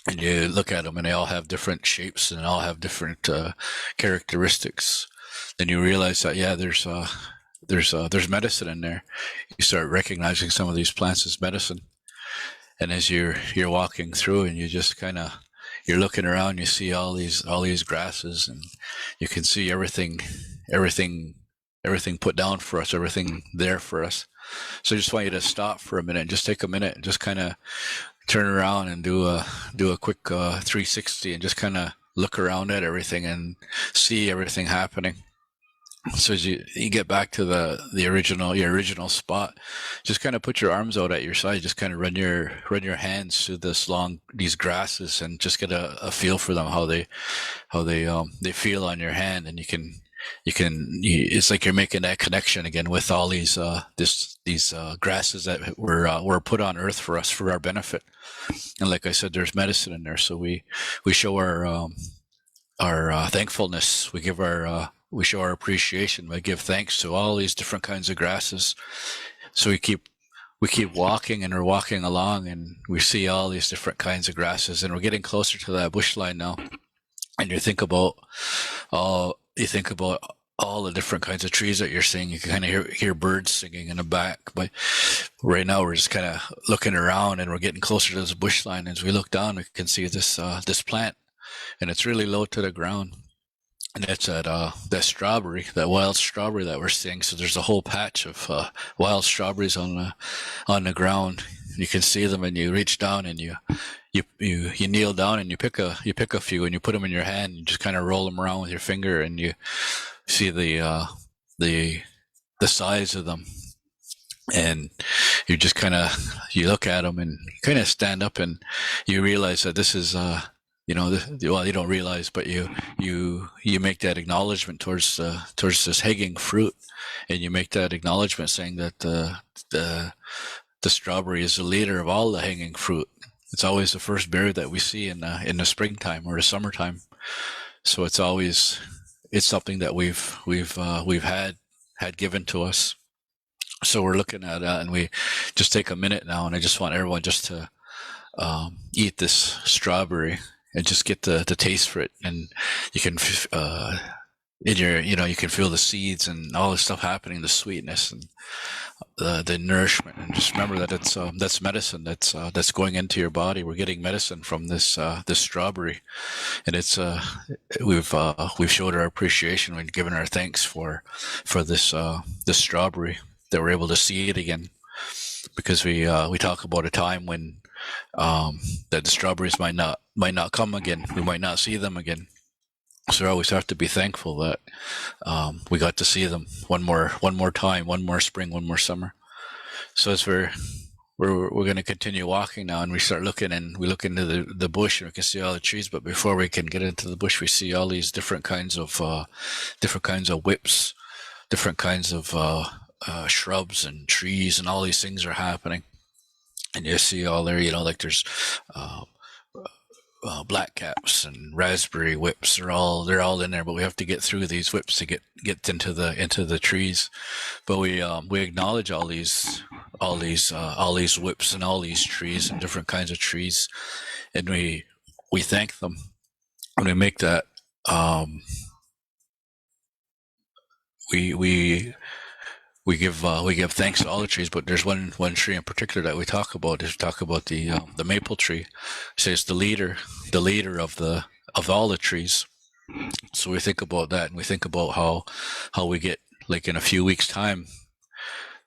And you look at them, and they all have different shapes, and all have different characteristics. Then you realize that there's medicine in there. You start recognizing some of these plants as medicine. And as you're walking through, and you just you're looking around, you see all these grasses, and you can see everything put down for us, everything there for us. So I just want you to stop for a minute, just take a minute, and just kind of turn around and do a quick 360, and just kind of look around at everything and see everything happening. So as you get back to your original spot, just kind of put your arms out at your side, just kind of run your hands through these grasses, and just get a feel for them, how they feel on your hand. And it's like you're making that connection again with all these grasses that were put on earth for us, for our benefit. And like I said, there's medicine in there. So we show our thankfulness. We show our appreciation. We give thanks to all these different kinds of grasses. So we keep walking, and we're walking along, and we see all these different kinds of grasses, and we're getting closer to that bush line now. And you think about all the different kinds of trees that you're seeing. You can kind of hear birds singing in the back. But right now we're just kind of looking around, and we're getting closer to this bush line. As we look down, we can see this plant, and it's really low to the ground. and that's that strawberry, that wild strawberry that we're seeing. So there's a whole patch of wild strawberries on the ground. You can see them, and you reach down and you kneel down and you pick a few and you put them in your hand. You just kind of roll them around with your finger, and you see the size of them, and you just you look at them and you kind of stand up and you realize that this is well, you don't realize, but you make that acknowledgement towards this hanging fruit, and you make that acknowledgement saying that the strawberry is the leader of all the hanging fruit. It's always the first berry that we see in the springtime or the summertime. So it's something that we've had given to us. So we're looking at that, and we just take a minute now, and I just want everyone just to eat this strawberry and just get the taste for it, and you can you can feel the seeds and all this stuff happening, the sweetness and the nourishment, and just remember that that's medicine that's going into your body. We're getting medicine from this strawberry, and it's we've showed our appreciation, we've given our thanks for this strawberry, that we're able to see it again, because we talk about a time when that the strawberries might not come again. We might not see them again. So we always have to be thankful that we got to see them one more time, one more spring, one more summer. So as we're going to continue walking now, and we start looking, and we look into the bush, and we can see all the trees. But before we can get into the bush, we see all these different kinds of whips, different kinds of shrubs and trees, and all these things are happening. And you see all there, like there's black caps and raspberry whips. They're all in there, but we have to get through these whips to get into the trees. But we acknowledge all these whips and all these trees and different kinds of trees, and we thank them, and we make that we give thanks to all the trees, but there's one tree in particular that we talk about. Is talk about the maple tree. It says the leader of all the trees. So we think about that, and we think about how we get, like, in a few weeks' time,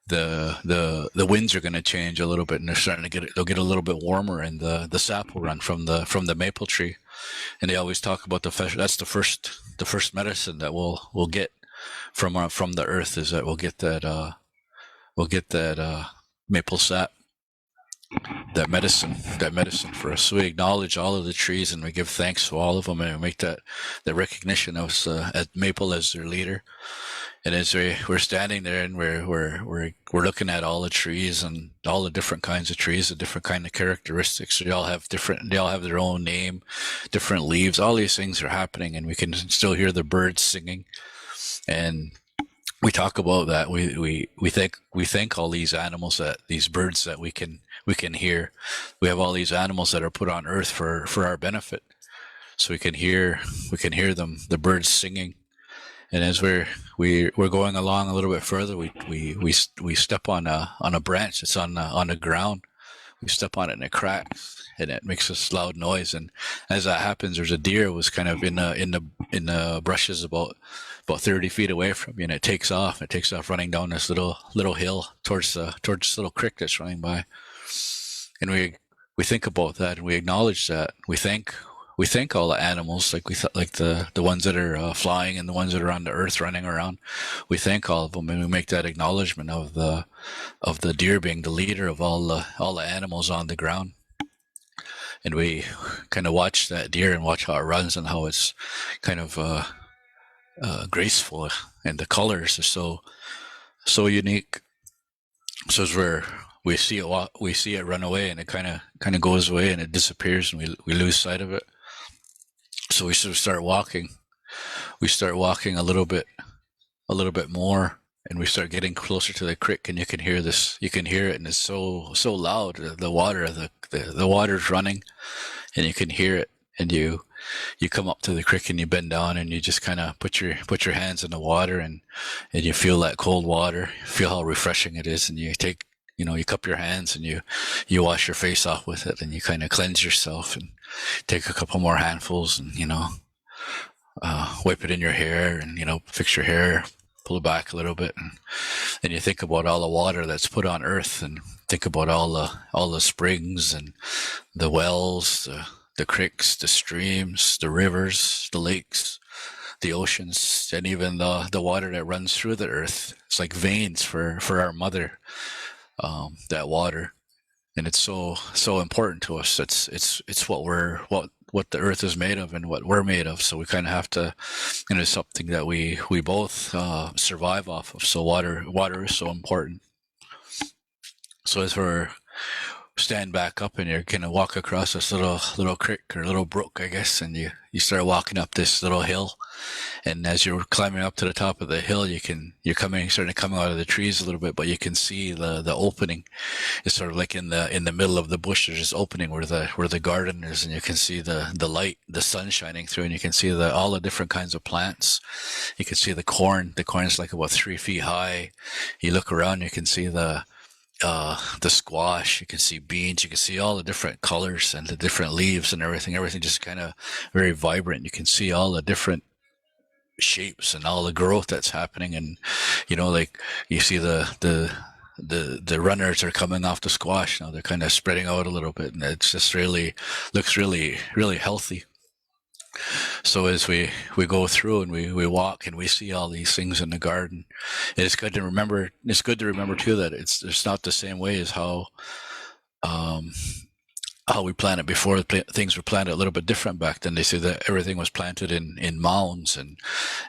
the winds are going to change a little bit, and they'll get a little bit warmer, and the sap will run from the maple tree. And they always talk about that's the first medicine that we'll get from the earth, is that we'll get that maple sap, that medicine for us. So we acknowledge all of the trees, and we give thanks to all of them, and we make that recognition of maple as their leader. And as we're standing there, and we're looking at all the trees and all the different kinds of trees, the different kind of characteristics. They all have their own name, different leaves. All these things are happening, and we can still hear the birds singing. And we talk about that. We thank all these animals, these birds that we can hear. We have all these animals that are put on earth for our benefit, so we can hear them, the birds singing. And as we're going along a little bit further, we step on a branch that's on the ground. We step on it, and it cracks, and it makes this loud noise. And as that happens, there's a deer was kind of in the brushes about 30 feet away from you, and it takes off running down this little hill towards this little creek that's running by. And we think about that, and we acknowledge that. We thank all the animals, like the ones that are flying and the ones that are on the earth running around. We thank all of them, and we make that acknowledgement of the deer being the leader of all the animals on the ground. And we kind of watch that deer and watch how it runs, and how it's kind of graceful, and the colors are so unique. So as we see it run away, and it kind of goes away, and it disappears, and we lose sight of it. So we sort of start walking. We start walking a little bit more, and we start getting closer to the creek, and you can hear it, and it's so loud. The water's running, and you can hear it, and you come up to the creek, and you bend down, and you just kind of put your hands in the water, and you feel that cold water, feel how refreshing it is, and you take, you cup your hands, and you wash your face off with it, and you kind of cleanse yourself, and take a couple more handfuls, and wipe it in your hair and, fix your hair, pull it back a little bit. And then you think about all the water that's put on earth and think about all the springs and the wells, the creeks, the streams, the rivers, the lakes, the oceans, and even the water that runs through the earth. It's like veins for our mother, that water. And it's so important to us. It's what the earth is made of and what we're made of. So we kind of have to, it's something that we both survive off of. So water is so important. So as we're stand back up and you're gonna walk across this little creek or little brook, I guess, and you start walking up this little hill, and as you're climbing up to the top of the hill, starting to come out of the trees a little bit, but you can see the opening. It's sort of like in the middle of the bush. There's this opening where the garden is, and you can see the light, the sun shining through, and you can see all the different kinds of plants. You can see the corn. The corn is like about 3 feet high. You look around, you can see the squash, you can see beans, you can see all the different colors and the different leaves and everything just kind of very vibrant. You can see all the different shapes and all the growth that's happening. And like you see the runners are coming off the squash now. They're kind of spreading out a little bit, and it's just looks really healthy. So as we go through and we walk and we see all these things in the garden, it's good to remember. It's good to remember too that it's not the same way as how we planted before. Things were planted a little bit different back then. They say that everything was planted in mounds and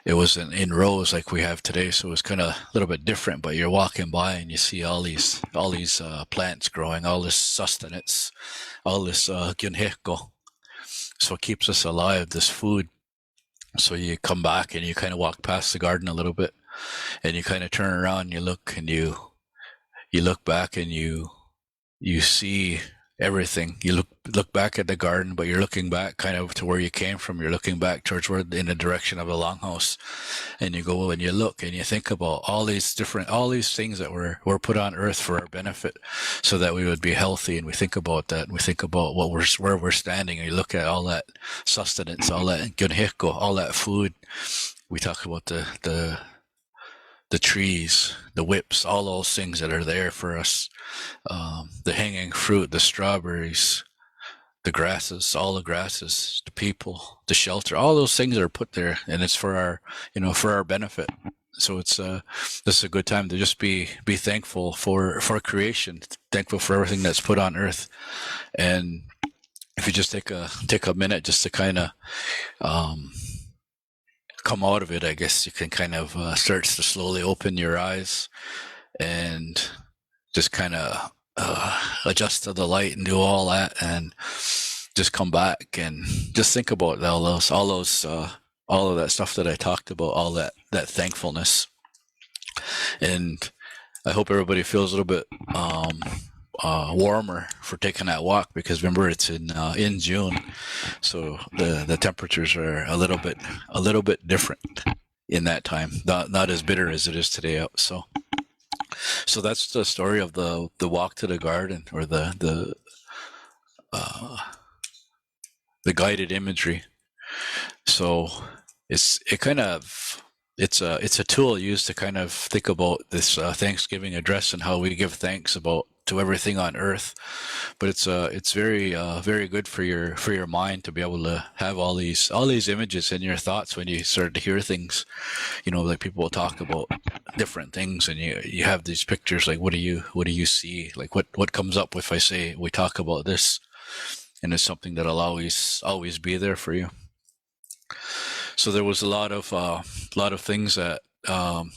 it was in rows like we have today. So it was kind of a little bit different. But you're walking by and you see all these plants growing, all this sustenance, all this gunheko. So it keeps us alive, this food. So you come back and you kind of walk past the garden a little bit, and you kind of turn around and you look, and you look back and you see everything. You look back at the garden, but you're looking back kind of to where you came from. You're looking back towards in the direction of the longhouse, and you go and you look and you think about all these things that were put on earth for our benefit, so that we would be healthy. And we think about that. And we think about where we're standing, and you look at all that sustenance, all that gunheko, all that food. We talk about the trees, the whips, all those things that are there for us, the hanging fruit, the strawberries, the grasses, all the grasses, the people, the shelter, all those things are put there, and it's for our benefit. So this is a good time to just be thankful for creation, thankful for everything that's put on earth. And if you just take a minute just to kind of come out of it, I guess you can kind of start to slowly open your eyes and just kind of adjust to the light and do all that, and just come back and just think about all of that stuff that I talked about, all that thankfulness. And I hope everybody feels a little bit warmer for taking that walk, because remember it's in June, so the temperatures are a little bit different in that time, not as bitter as it is today out. So that's the story of the walk to the garden, or the guided imagery. So it's a tool used to kind of think about this Thanksgiving address and how we give thanks to everything on earth. But it's very good for your mind to be able to have all these images in your thoughts when you start to hear things. Like people will talk about different things, and you have these pictures. Like what do you see? Like what comes up if I say we talk about this? And it's something that'll always be there for you. So there was a lot of things that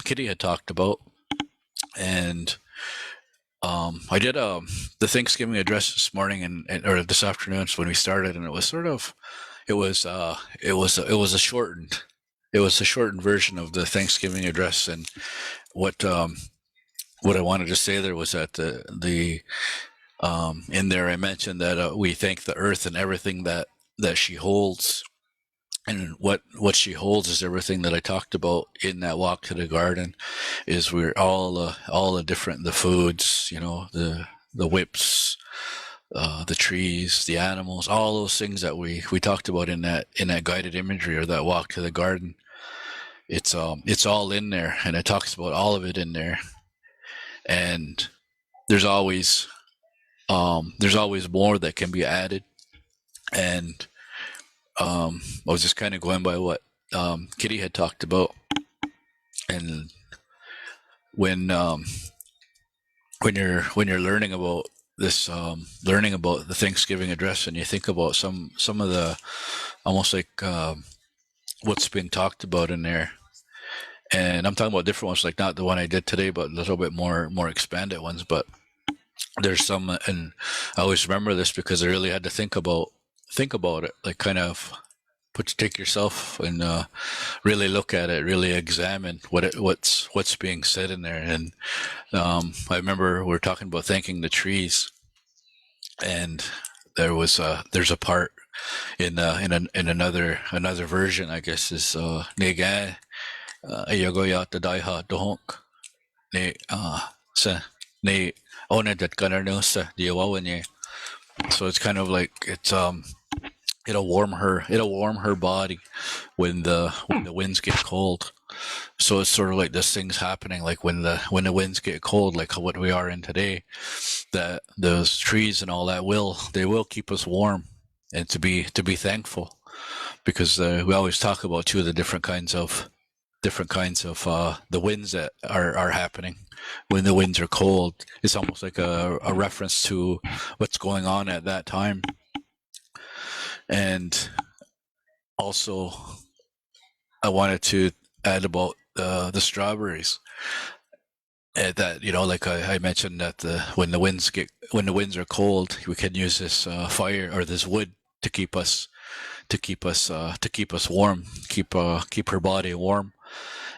Kitty had talked about, and I did the Thanksgiving address this morning or this afternoon when we started, and it was a shortened version of the Thanksgiving address. And what I wanted to say there was that the in there I mentioned that we thank the earth and everything that she holds. And what she holds is everything that I talked about in that walk to the garden. Is we're all the different, the foods, the whips, the trees, the animals, all those things that we talked about in that guided imagery or that walk to the garden. It's all in there, and it talks about all of it in there. And there's always more that can be added. And I was just kind of going by what Kitty had talked about, and when you're learning about this, learning about the Thanksgiving address, and you think about some of the almost like what's being talked about in there, and I'm talking about different ones, like not the one I did today, but a little bit more expanded ones. But there's some, and I always remember this because I really had to think about it, like kind of take yourself and really look at it, really examine what's being said in there. And I remember we were talking about thanking the trees, and there's a part in another version, I guess, is Nega ayagoya tadaiha dohonk ne sa ne ona dat kanarnosa diawawanye. So it's kind of like it'll warm her body when the winds get cold. So it's sort of like this thing's happening, like when the winds get cold, like what we are in today, that those trees and all that will keep us warm, and to be thankful, because we always talk about too the different kinds of the winds that are happening. When the winds are cold, it's almost like a reference to what's going on at that time. And also, I wanted to add about the strawberries. That, you know, like I mentioned, that when the winds are cold, we can use this fire or this wood to keep us warm, keep her body warm.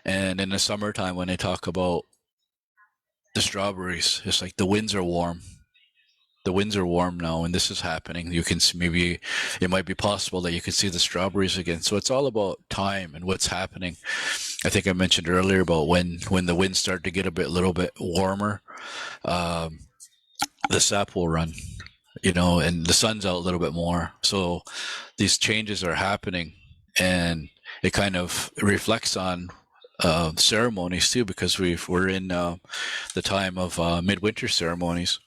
And in the summertime, when they talk about the strawberries, it's like the winds are warm. The winds are warm now, and this is happening. You can see, maybe it might be possible that you can see the strawberries again. So it's all about time and what's happening. I think I mentioned earlier about when the winds start to get a little bit warmer, the sap will run, you know, and the sun's out a little bit more. So these changes are happening, and it kind of reflects on ceremonies too, because we're in the time of midwinter ceremonies.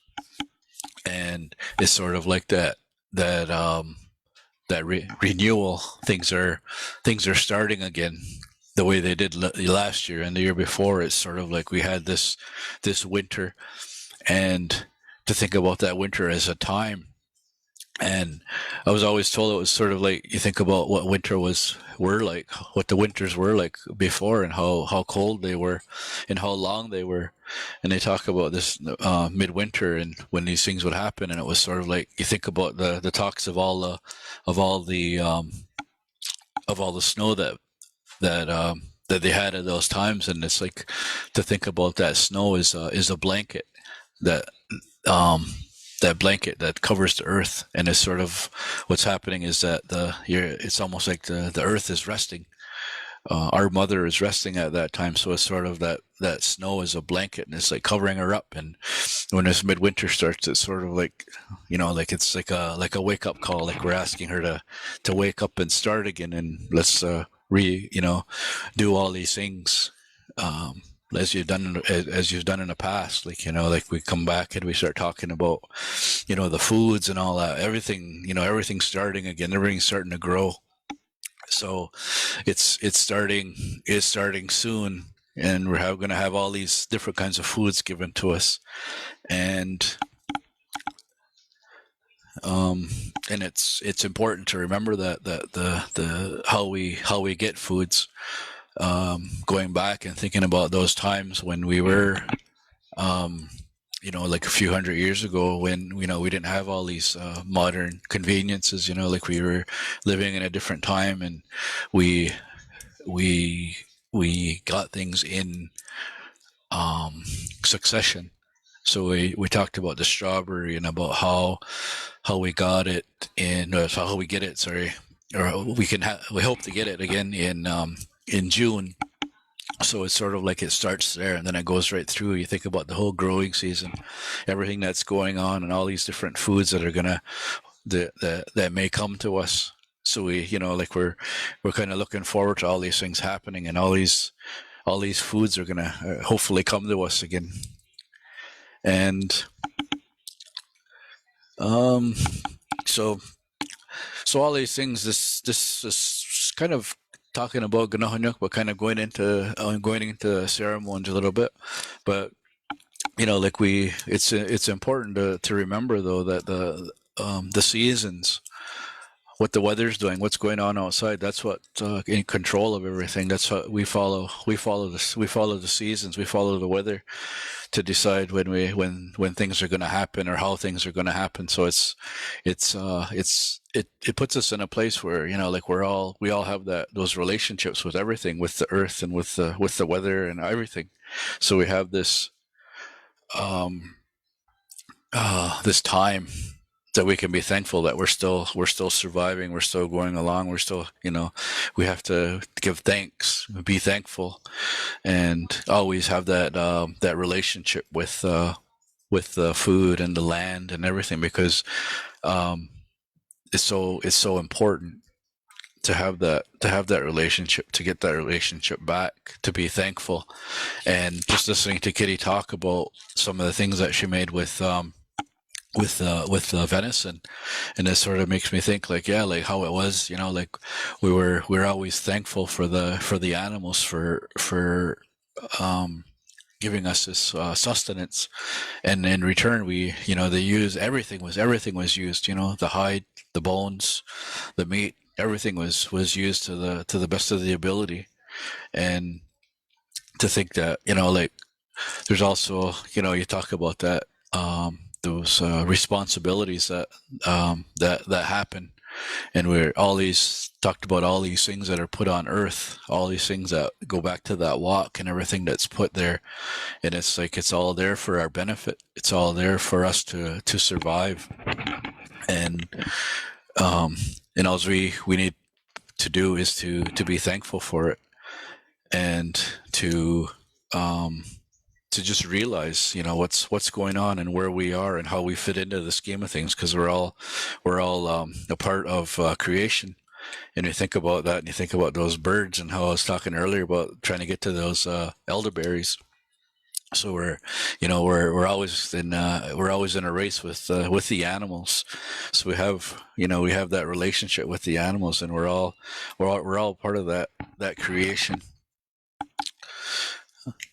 And it's sort of like that renewal. Things are starting again the way they did last year and the year before. It's sort of like we had this winter, and to think about that winter as a time. And I was always told it was sort of like, you think about what what the winters were like before, and how cold they were and how long they were. And they talk about this midwinter and when these things would happen, and it was sort of like, you think about the talks of all the snow that they had at those times. And it's like, to think about that snow is a blanket that blanket that covers the earth. And it's sort of what's happening is that it's almost like the earth is resting. Our mother is resting at that time. So it's sort of that snow is a blanket, and it's like covering her up. And when this midwinter starts, it's sort of like, you know, like it's like a wake up call, like we're asking her to wake up and start again, and let's do all these things as you've done in the past. Like, you know, like we come back and we start talking about, you know, the foods and all that, everything, you know, everything's starting again, everything's starting to grow. So it's starting soon, and we're going to have all these different kinds of foods given to us. And it's important to remember that the how we get foods, going back and thinking about those times when we were, you know, like a few hundred years ago, when, you know, we didn't have all these modern conveniences, you know, like we were living in a different time, and we got things in succession. So we talked about the strawberry and about how we got it how we get it, sorry, or we hope to get it again in June. So it's sort of like it starts there and then it goes right through. You think about the whole growing season, everything that's going on, and all these different foods that are gonna that may come to us. So we, like we're kind of looking forward to all these things happening, and all these foods are gonna hopefully come to us again. And so all these things. This is kind of talking about Ganahanyuk, but kind of going into ceremonies a little bit. But like it's important to remember though that the seasons, what the weather's doing, what's going on outside, that's what in control of everything. That's what we follow. We follow the seasons. We follow the weather to decide when things are going to happen or how things are going to happen. So it puts us in a place where like we all have those relationships with everything, with the earth and with the weather and everything. So we have this this time that we can be thankful that we're still surviving, we're still going along, we're still we have to give thanks, be thankful, and always have that relationship with the food and the land and everything, because it's so important to have that relationship, to get that relationship back, to be thankful. And just listening to Kitty talk about some of the things that she made with venison, and it sort of makes me think like how it was, like we were always thankful for the animals for giving us this sustenance, and in return we they use everything was used, the hide, the bones, the meat, everything was used to the best of the ability. And to think that like there's also you talk about that those responsibilities that happen, and we're talked about all these things that are put on earth, all these things that go back to that walk and everything that's put there, and it's like it's all there for our benefit, it's all there for us to survive. And all we need to do is to be thankful for it, and to just realize what's going on and where we are and how we fit into the scheme of things, because we're all a part of creation. And you think about that, and you think about those birds, and how I was talking earlier about trying to get to those elderberries. So we're always in a race with the animals. So we have that relationship with the animals, and we're all part of that creation.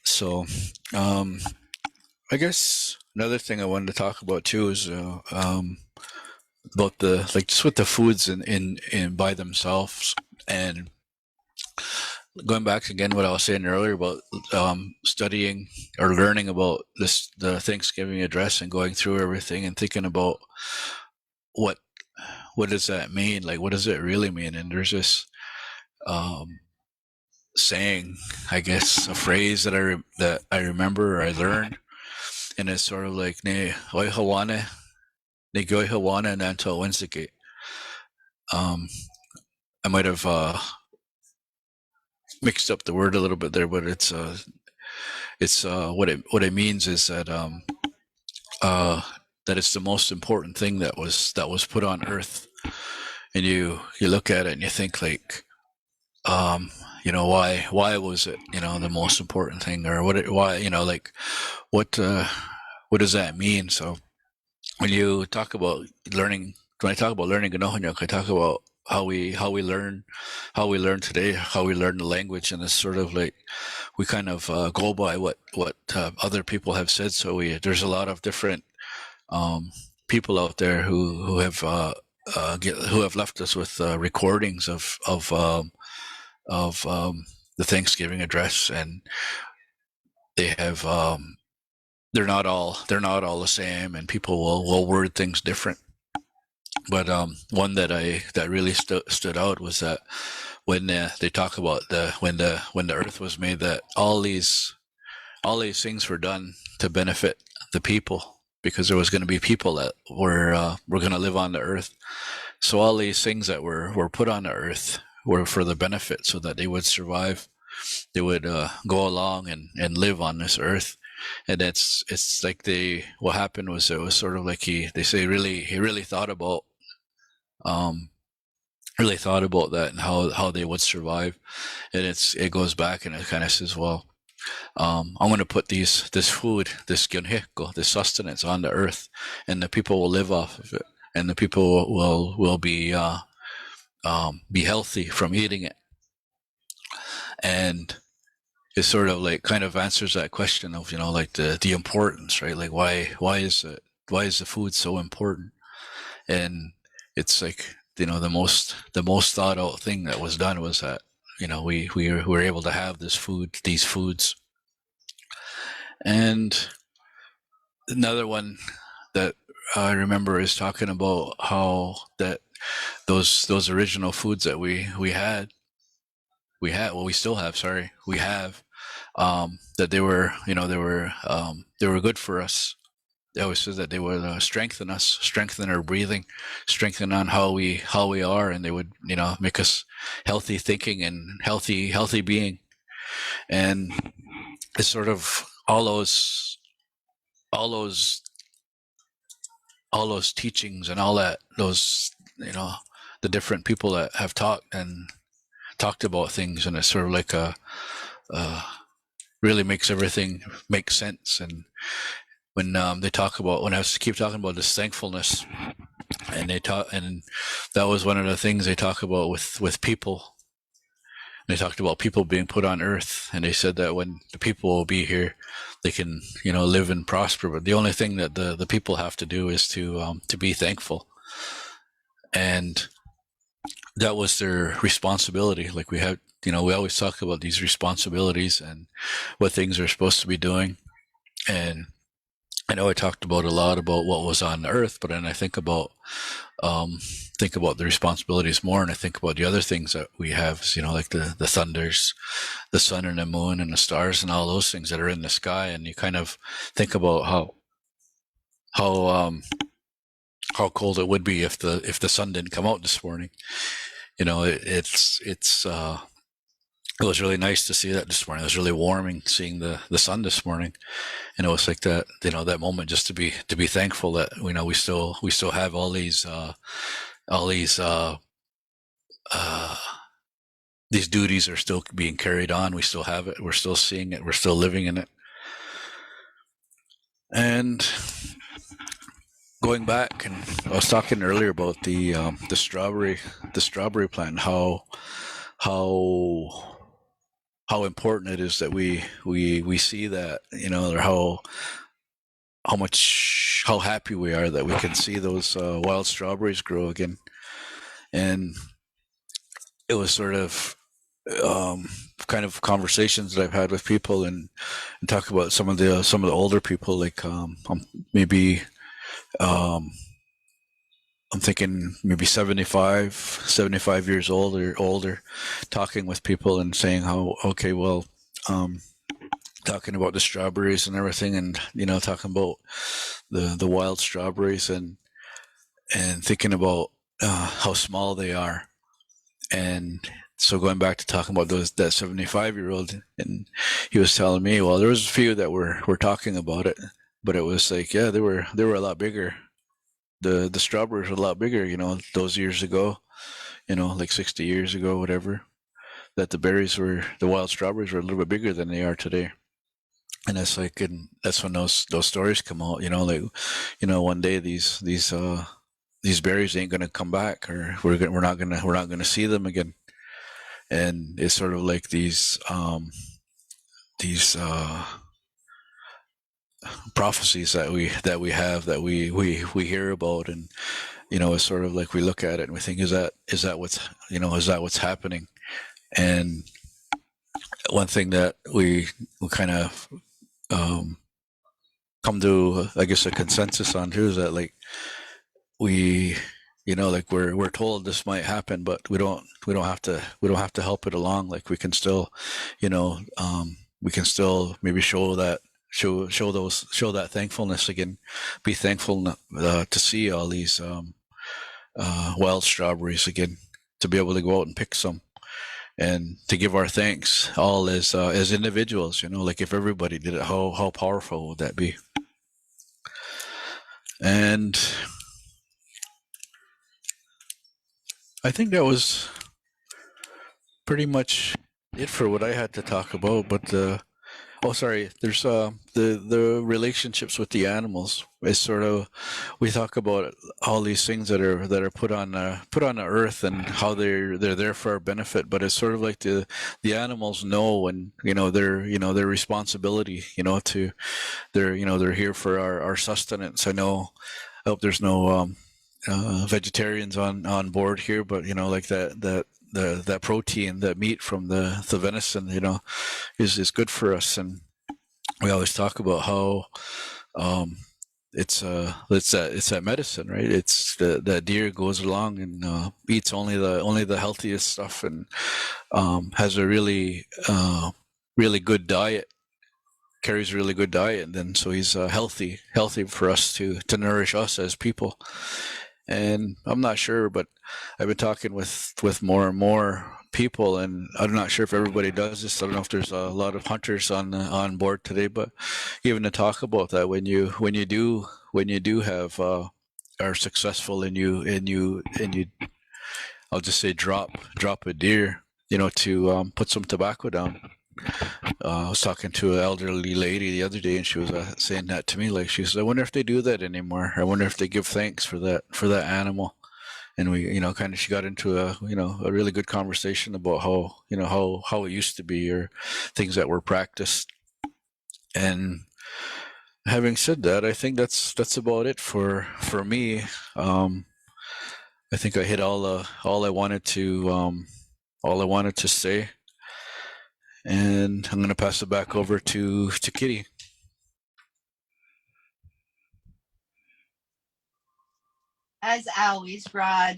So I guess another thing I wanted to talk about too is about just with the foods in by themselves, and going back again what I was saying earlier about studying or learning about the Thanksgiving address, and going through everything and thinking about what does that mean, like what does it really mean. And there's this saying, I guess a phrase that I remember, or I learned, and it's sort of like ne oi hawane ne goi hawane nanto wensike. I might have mixed up the word a little bit there, but it's what it means is that that it's the most important thing that was put on earth. And you look at it and you think like why was it the most important thing, or why like what does that mean? So when you talk about learning, when I talk about learning Ganohanyuk, I talk about how we learn today, how we learn the language, and it's sort of like we kind of go by what other people have said. So there's a lot of different people out there who have left us with recordings of the Thanksgiving address, and they have they're not all the same, and people will word things different. But one that really stood out was that when they talk about when the earth was made, that all these things were done to benefit the people, because there was going to be people that were going to live on the earth. So all these things that were put on the earth were for the benefit, so that they would survive. go along and live on this earth. And it's like what happened was, it was sort of like he really thought about that, and how they would survive. And it goes back and it kind of says, well, I'm going to put this food, this gyunheko, this sustenance on the earth, and the people will live off of it, and the people will be healthy from eating it. And it sort of like kind of answers that question of, like the importance, right? Like why is the food so important? And it's like, the most thought out thing that was done was that, we were able to have these foods. And another one that I remember is talking about how that those original foods that we still have, that they were good for us. They always says that they would strengthen us, strengthen our breathing, strengthen on how we are, and they would make us healthy thinking and healthy being. And it's sort of all those teachings and all that, those the different people that have talked about things, and it's sort of like really makes everything make sense. And when they talk about, when I keep talking about this thankfulness, and that was one of the things they talk about with people. They talked about people being put on earth, and they said that when the people will be here, they can live and prosper. But the only thing that the people have to do is to be thankful, and that was their responsibility. Like we always talk about these responsibilities and what things are supposed to be doing. And I know I talked about a lot about what was on the earth, but then I think about the responsibilities more, and I think about the other things that we have, like the thunders, the sun and the moon and the stars and all those things that are in the sky. And you kind of think about how cold it would be if the sun didn't come out this morning. It was really nice to see that this morning. It was really warming seeing the sun this morning, and it was like that, that moment just to be thankful that we still have all these duties are still being carried on. We still have it. We're still seeing it. We're still living in it. And going back, and I was talking earlier about the strawberry plant, how important it is that we see that, or how happy we are that we can see those wild strawberries grow again. And it was sort of kind of conversations that I've had with people, and talk about some of the older people, like maybe I'm thinking maybe 75 years old or older, talking with people and saying how, okay, well, talking about the strawberries and everything, and talking about the wild strawberries, and thinking about how small they are. And so going back to talking about that 75-year-old, and he was telling me, well, there was a few that were talking about it, but it was like, yeah, they were a lot bigger. The strawberries were a lot bigger, those years ago, like 60 years ago, whatever, that the wild strawberries were a little bit bigger than they are today. And it's like, and that's when those stories come out, like, one day these berries ain't going to come back, or we're not going to see them again. And it's sort of like these prophecies that we have, that we hear about, and it's sort of like we look at it and we think, is that what's happening? And one thing that we kind of come to, I guess, a consensus on too, is that like like we're told this might happen, but we don't have to help it along. Like we can still maybe show that thankfulness again, be thankful to see all these wild strawberries again, to be able to go out and pick some, and to give our thanks all as individuals. Like if everybody did it, how powerful would that be? And I think that was pretty much it for what I had to talk about. But oh, sorry. There's the relationships with the animals. Is sort of, we talk about all these things that are put on the earth and how they're there for our benefit. But it's sort of like the animals know, and their responsibility. To they're here for our sustenance. I hope there's no vegetarians on board here, but like that protein, that meat from the venison, is good for us. And we always talk about how it's that medicine, right? It's that deer goes along and eats only the healthiest stuff, and has a really good diet, carries a really good diet, and then so he's healthy for us to nourish us as people. And I'm not sure, but I've been talking with more and more people, and I'm not sure if everybody does this. I don't know if there's a lot of hunters on board today, but even to talk about that, when you do have are successful, and you I'll just say drop a deer, to put some tobacco down. I was talking to an elderly lady the other day, and she was saying that to me. Like, she said, "I wonder if they do that anymore. I wonder if they give thanks for that animal." And we, kind of, she got into a really good conversation about how it used to be, or things that were practiced. And having said that, I think that's about it for me. I think I hit all I wanted to say. And I'm going to pass it back over to Kitty. As always, Rod,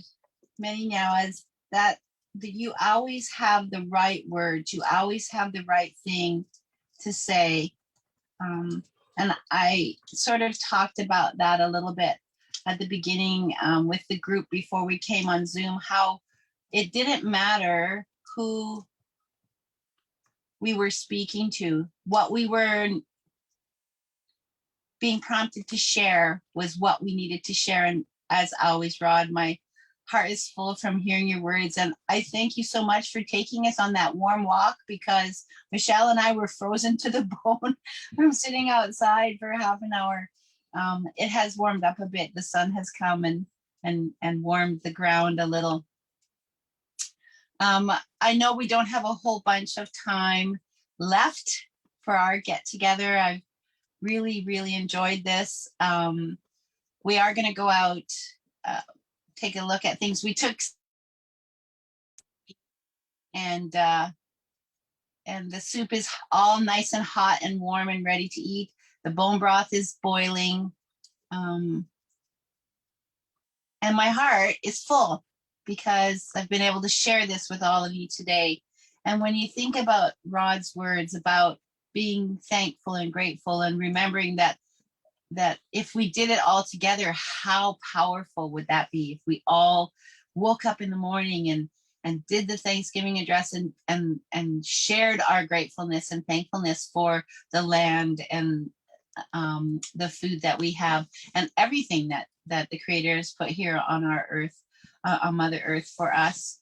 many now as that you always have the right words. You always have the right thing to say. And I sort of talked about that a little bit at the beginning with the group before we came on Zoom, how it didn't matter who we were speaking to. What we were being prompted to share was what we needed to share. And as always, Rod, my heart is full from hearing your words. And I thank you so much for taking us on that warm walk, because Michelle and I were frozen to the bone from sitting outside for half an hour. It has warmed up a bit. The sun has come and warmed the ground a little. I know we don't have a whole bunch of time left for our get together. I've really, really enjoyed this. We are going to go out, take a look at things we took, and the soup is all nice and hot and warm and ready to eat. The bone broth is boiling, and my heart is full, because I've been able to share this with all of you today. And when you think about Rod's words about being thankful and grateful, and remembering that if we did it all together, how powerful would that be if we all woke up in the morning and did the Thanksgiving address and shared our gratefulness and thankfulness for the land and the food that we have, and everything that the Creator has put here on our earth, on Mother Earth for us.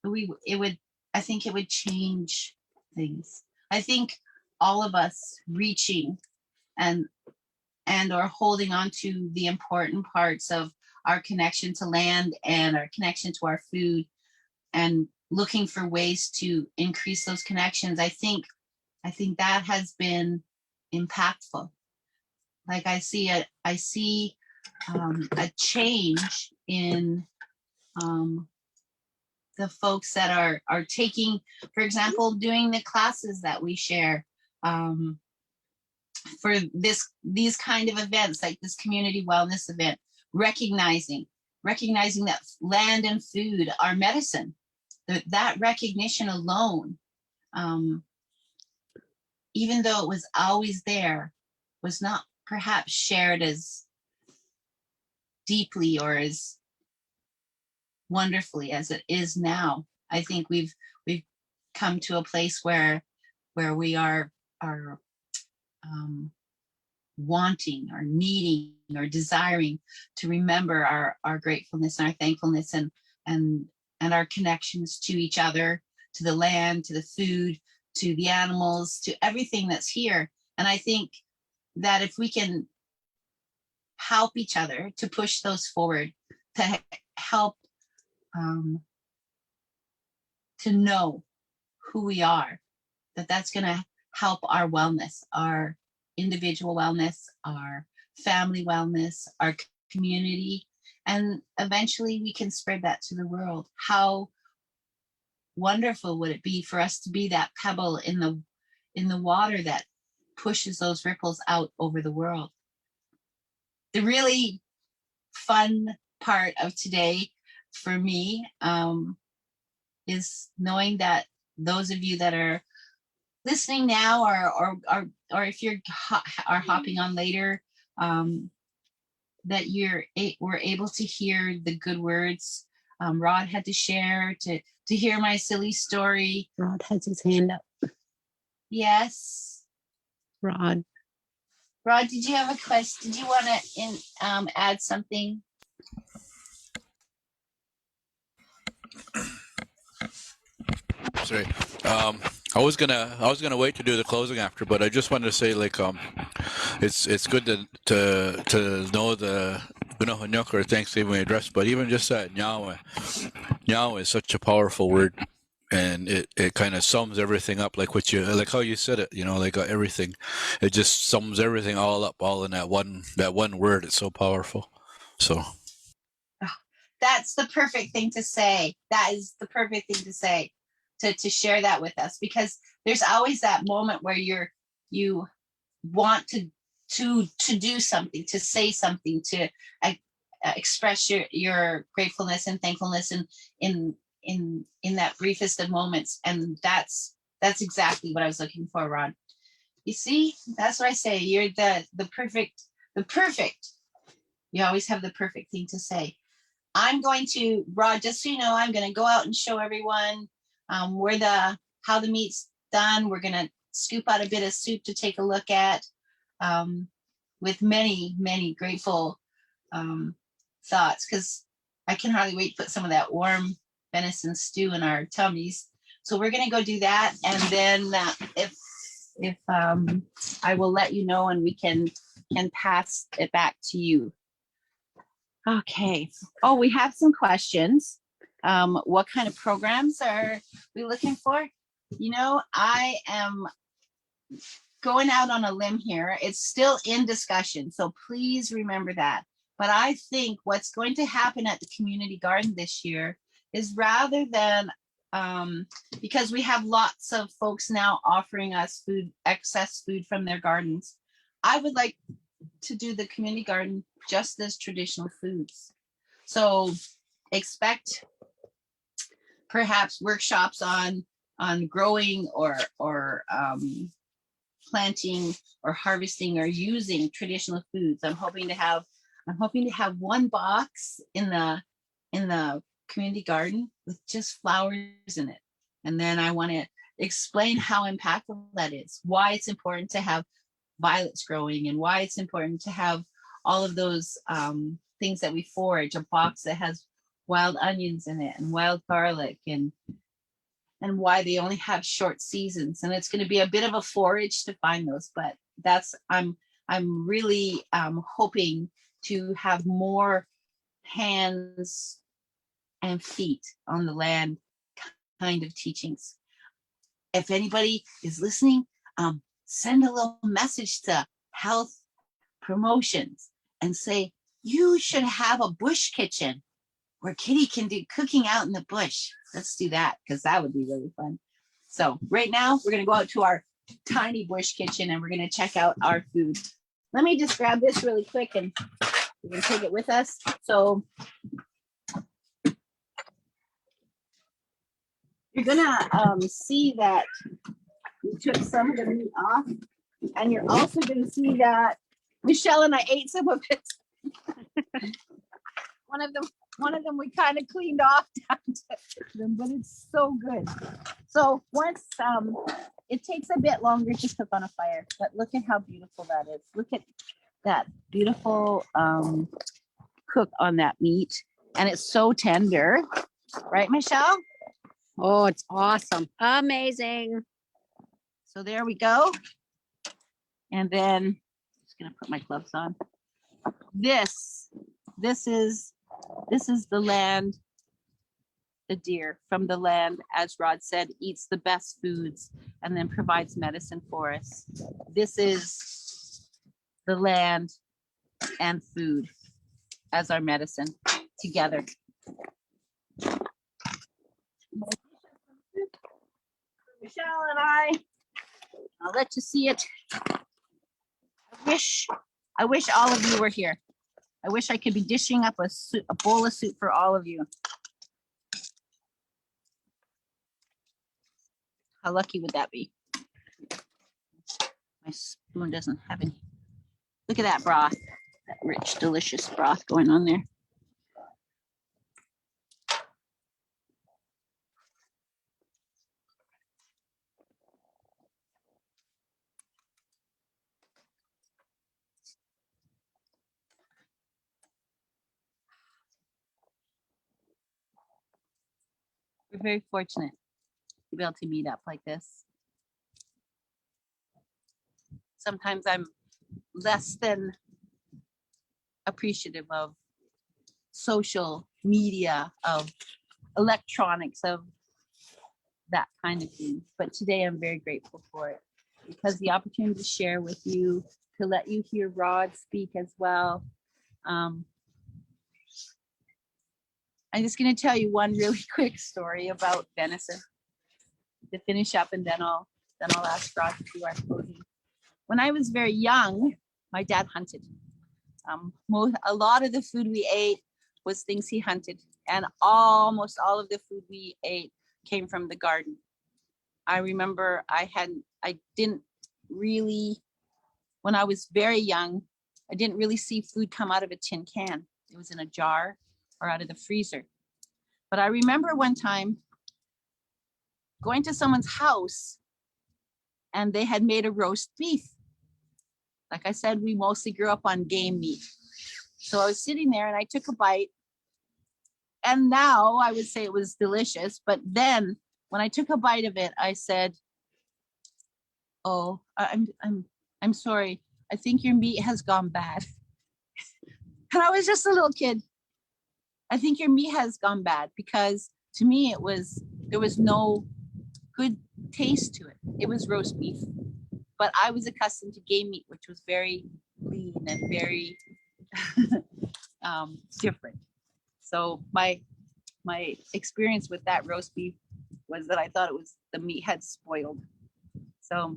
I think it would change things. I think all of us reaching and or holding on to the important parts of our connection to land and our connection to our food, and looking for ways to increase those connections. I think that has been impactful. Like I see a change in the folks that are taking, for example, doing the classes that we share for these kind of events, like this community wellness event, recognizing that land and food are medicine. That recognition alone, even though it was always there, was not perhaps shared as deeply or as wonderfully as it is now. I think we've come to a place where we are wanting or needing or desiring to remember our gratefulness and our thankfulness and our connections to each other, to the land, to the food, to the animals, to everything that's here. And I think that if we can help each other to push those forward, to help to know who we are, that's going to help our wellness, our individual wellness, our family wellness, our community, and eventually we can spread that to the world. How wonderful would it be for us to be that pebble in the water that pushes those ripples out over the world? The really fun part of today for me is knowing that those of you that are listening now or if you're are hopping on later, that we're able to hear the good words Rod had to share, to hear my silly story. Rod has his hand up. Yes. Rod. Rod, did you have a question? Did you want to add something? Sorry. I was gonna wait to do the closing after, but I just wanted to say, like, it's good to know the Gunahanyuk or Thanksgiving address, but even just that Nyawa is such a powerful word, and it kind of sums everything up, like how you said it, like everything. It just sums everything all up, all in that one word. It's so powerful. So. That's the perfect thing to say. That is the perfect thing to say, to share that with us, because there's always that moment where you want to do something, to say something, to express your gratefulness and thankfulness in that briefest of moments. And that's exactly what I was looking for, Rod. You see, that's what I say. You're the perfect. You always have the perfect thing to say. I'm going to, Rod, just so you know, I'm going to go out and show everyone how the meat's done. We're going to scoop out a bit of soup to take a look at, with many, many grateful thoughts, because I can hardly wait to put some of that warm venison stew in our tummies. So we're going to go do that. And then if I will let you know, and we can pass it back to you. Okay. Oh, we have some questions. What kind of programs are we looking for? I am going out on a limb here. It's still in discussion, so please remember that. But I think what's going to happen at the community garden this year is, rather than, because we have lots of folks now offering us excess food from their gardens, I would like to do the community garden just as traditional foods. So expect perhaps workshops on growing or planting or harvesting or using traditional foods. I'm hoping to have one box in the community garden with just flowers in it. And then I want to explain how impactful that is, why it's important to have violets growing, and why it's important to have all of those things that we forage, a box that has wild onions in it and wild garlic, and why they only have short seasons. And it's going to be a bit of a forage to find those, but I'm really hoping to have more hands and feet on the land kind of teachings. If anybody is listening, send a little message to health promotions and say, you should have a bush kitchen where Kitty can do cooking out in the bush. Let's do that, because that would be really fun. So right now we're going to go out to our tiny bush kitchen and we're going to check out our food. Let me just grab this really quick and we can take it with us. So you're going to see that we took some of the meat off, and you're also going to see that Michelle and I ate some of it. One of them we kind of cleaned off down to them, but it's so good. So once it takes a bit longer to cook on a fire, but look at how beautiful that is. Look at that beautiful cook on that meat, and it's so tender, right, Michelle? Oh, it's awesome. Amazing. So there we go. And then just gonna put my gloves on. This is the land, the deer from the land, as Rod said, eats the best foods and then provides medicine for us. This is the land and food as our medicine together. Michelle and I'll let you see it. I wish all of you were here. I wish I could be dishing up a bowl of soup for all of you. How lucky would that be? My spoon doesn't have any. Look at that broth, that rich, delicious broth going on there. We're very fortunate to be able to meet up like this. Sometimes I'm less than appreciative of social media, of electronics, of that kind of thing. But today I'm very grateful for it because the opportunity to share with you, to let you hear Rod speak as well. I'm just going to tell you one really quick story about venison to finish up, and then I'll ask Broth to do our closing. When I was very young, my dad hunted. A lot of the food we ate was things he hunted, and almost all of the food we ate came from the garden. I remember I didn't really, when I was very young, I didn't really see food come out of a tin can. It was in a jar or out of the freezer. But I remember one time going to someone's house and they had made a roast beef. Like I said, we mostly grew up on game meat. So I was sitting there and I took a bite, and now I would say it was delicious. But then when I took a bite of it, I said, "Oh, I'm sorry. I think your meat has gone bad." And I was just a little kid. I think your meat has gone bad, because to me there was no good taste to it. It was roast beef, but I was accustomed to game meat, which was very lean and very different. So my experience with that roast beef was that I thought the meat had spoiled. So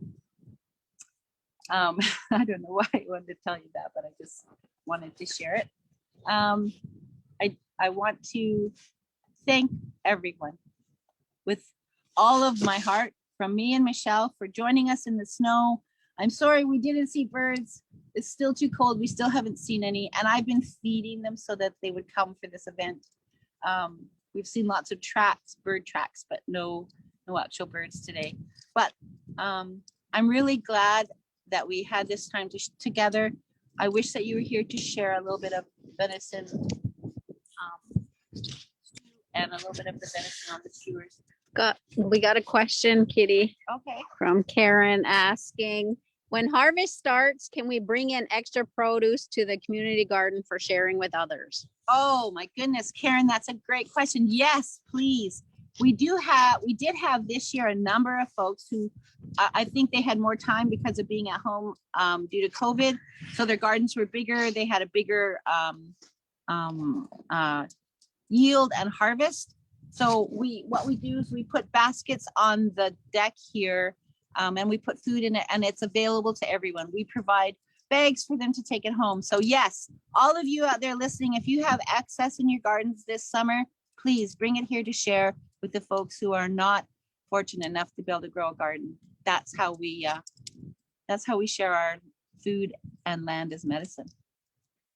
I don't know why I wanted to tell you that, but I just wanted to share it. I want to thank everyone with all of my heart, from me and Michelle, for joining us in the snow. I'm sorry we didn't see birds. It's still too cold. We still haven't seen any, and I've been feeding them so that they would come for this event. We've seen lots of bird tracks, but no actual birds today. But I'm really glad that we had this time together. I wish that you were here to share a little bit of venison and a little bit of the venison on the skewers. We got a question, Kitty, Okay. from Karen asking, when harvest starts, can we bring in extra produce to the community garden for sharing with others? Oh my goodness, Karen, that's a great question. Yes, please. We did have this year a number of folks who I think they had more time because of being at home due to COVID. So their gardens were bigger. They had a bigger yield and harvest. So what we do is we put baskets on the deck here, and we put food in it, and it's available to everyone. We provide bags for them to take it home. So yes, all of you out there listening, if you have excess in your gardens this summer, please bring it here to share with the folks who are not fortunate enough to be able to grow a garden. That's how we share our food and land as medicine.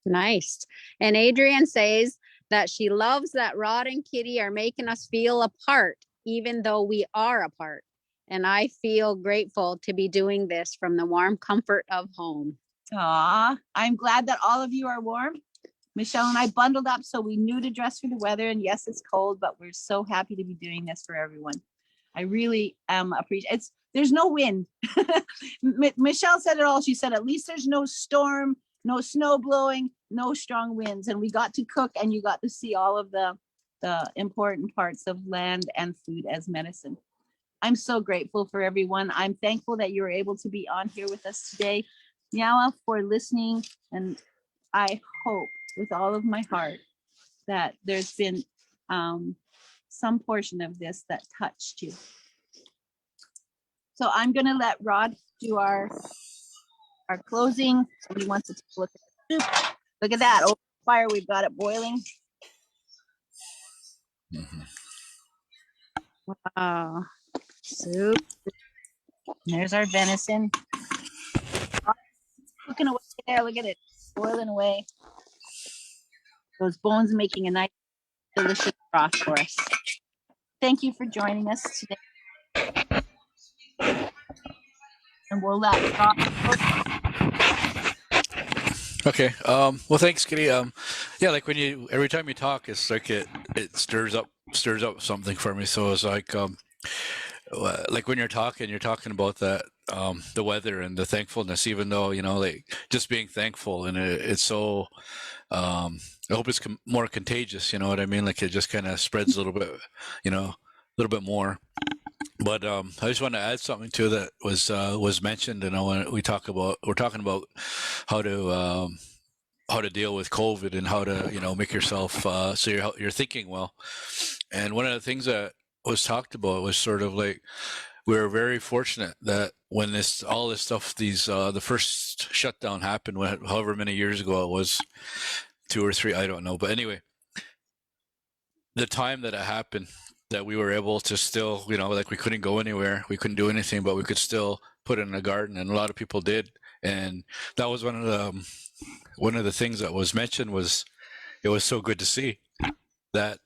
Nice. And Adrienne says that she loves that Rod and Kitty are making us feel a part, even though we are apart. And I feel grateful to be doing this from the warm comfort of home. Aw, I'm glad that all of you are warm. Michelle and I bundled up so we knew to dress for the weather. And yes, it's cold, but we're so happy to be doing this for everyone. I really appreciate it. There's no wind. Michelle said it all. She said, at least there's no storm, no snow blowing, no strong winds. And we got to cook and you got to see all of the important parts of land and food as medicine. I'm so grateful for everyone. I'm thankful that you were able to be on here with us today. Nyawa for listening. And I hope with all of my heart that there's been some portion of this that touched you. So I'm gonna let Rod do our closing. Somebody wants to take a look at the soup. Look at that, over the fire, we've got it boiling. Wow. Soup. There's our venison. Cooking away there, look at it, boiling away. Those bones making a nice, delicious broth for us. Thank you for joining us today. And we'll let Rod. Okay. Well, thanks, Kitty. Yeah, like every time you talk, it's like it stirs up something for me. So it's like when you're talking about that, the weather and the thankfulness, even though, like just being thankful, and it's so, I hope it's more contagious, you know what I mean? Like it just kind of spreads a little bit, a little bit more. But I just want to add something to that was mentioned, and we're talking about how to deal with COVID and how to make yourself so you're thinking well. And one of the things that was talked about was sort of like we were very fortunate that when all this stuff, the first shutdown happened, however many years ago it was, 2 or 3, I don't know, but anyway, the time that it happened, that we were able to still, like we couldn't go anywhere, we couldn't do anything, but we could still put in a garden, and a lot of people did. And that was one of the things that was mentioned. Was it was so good to see that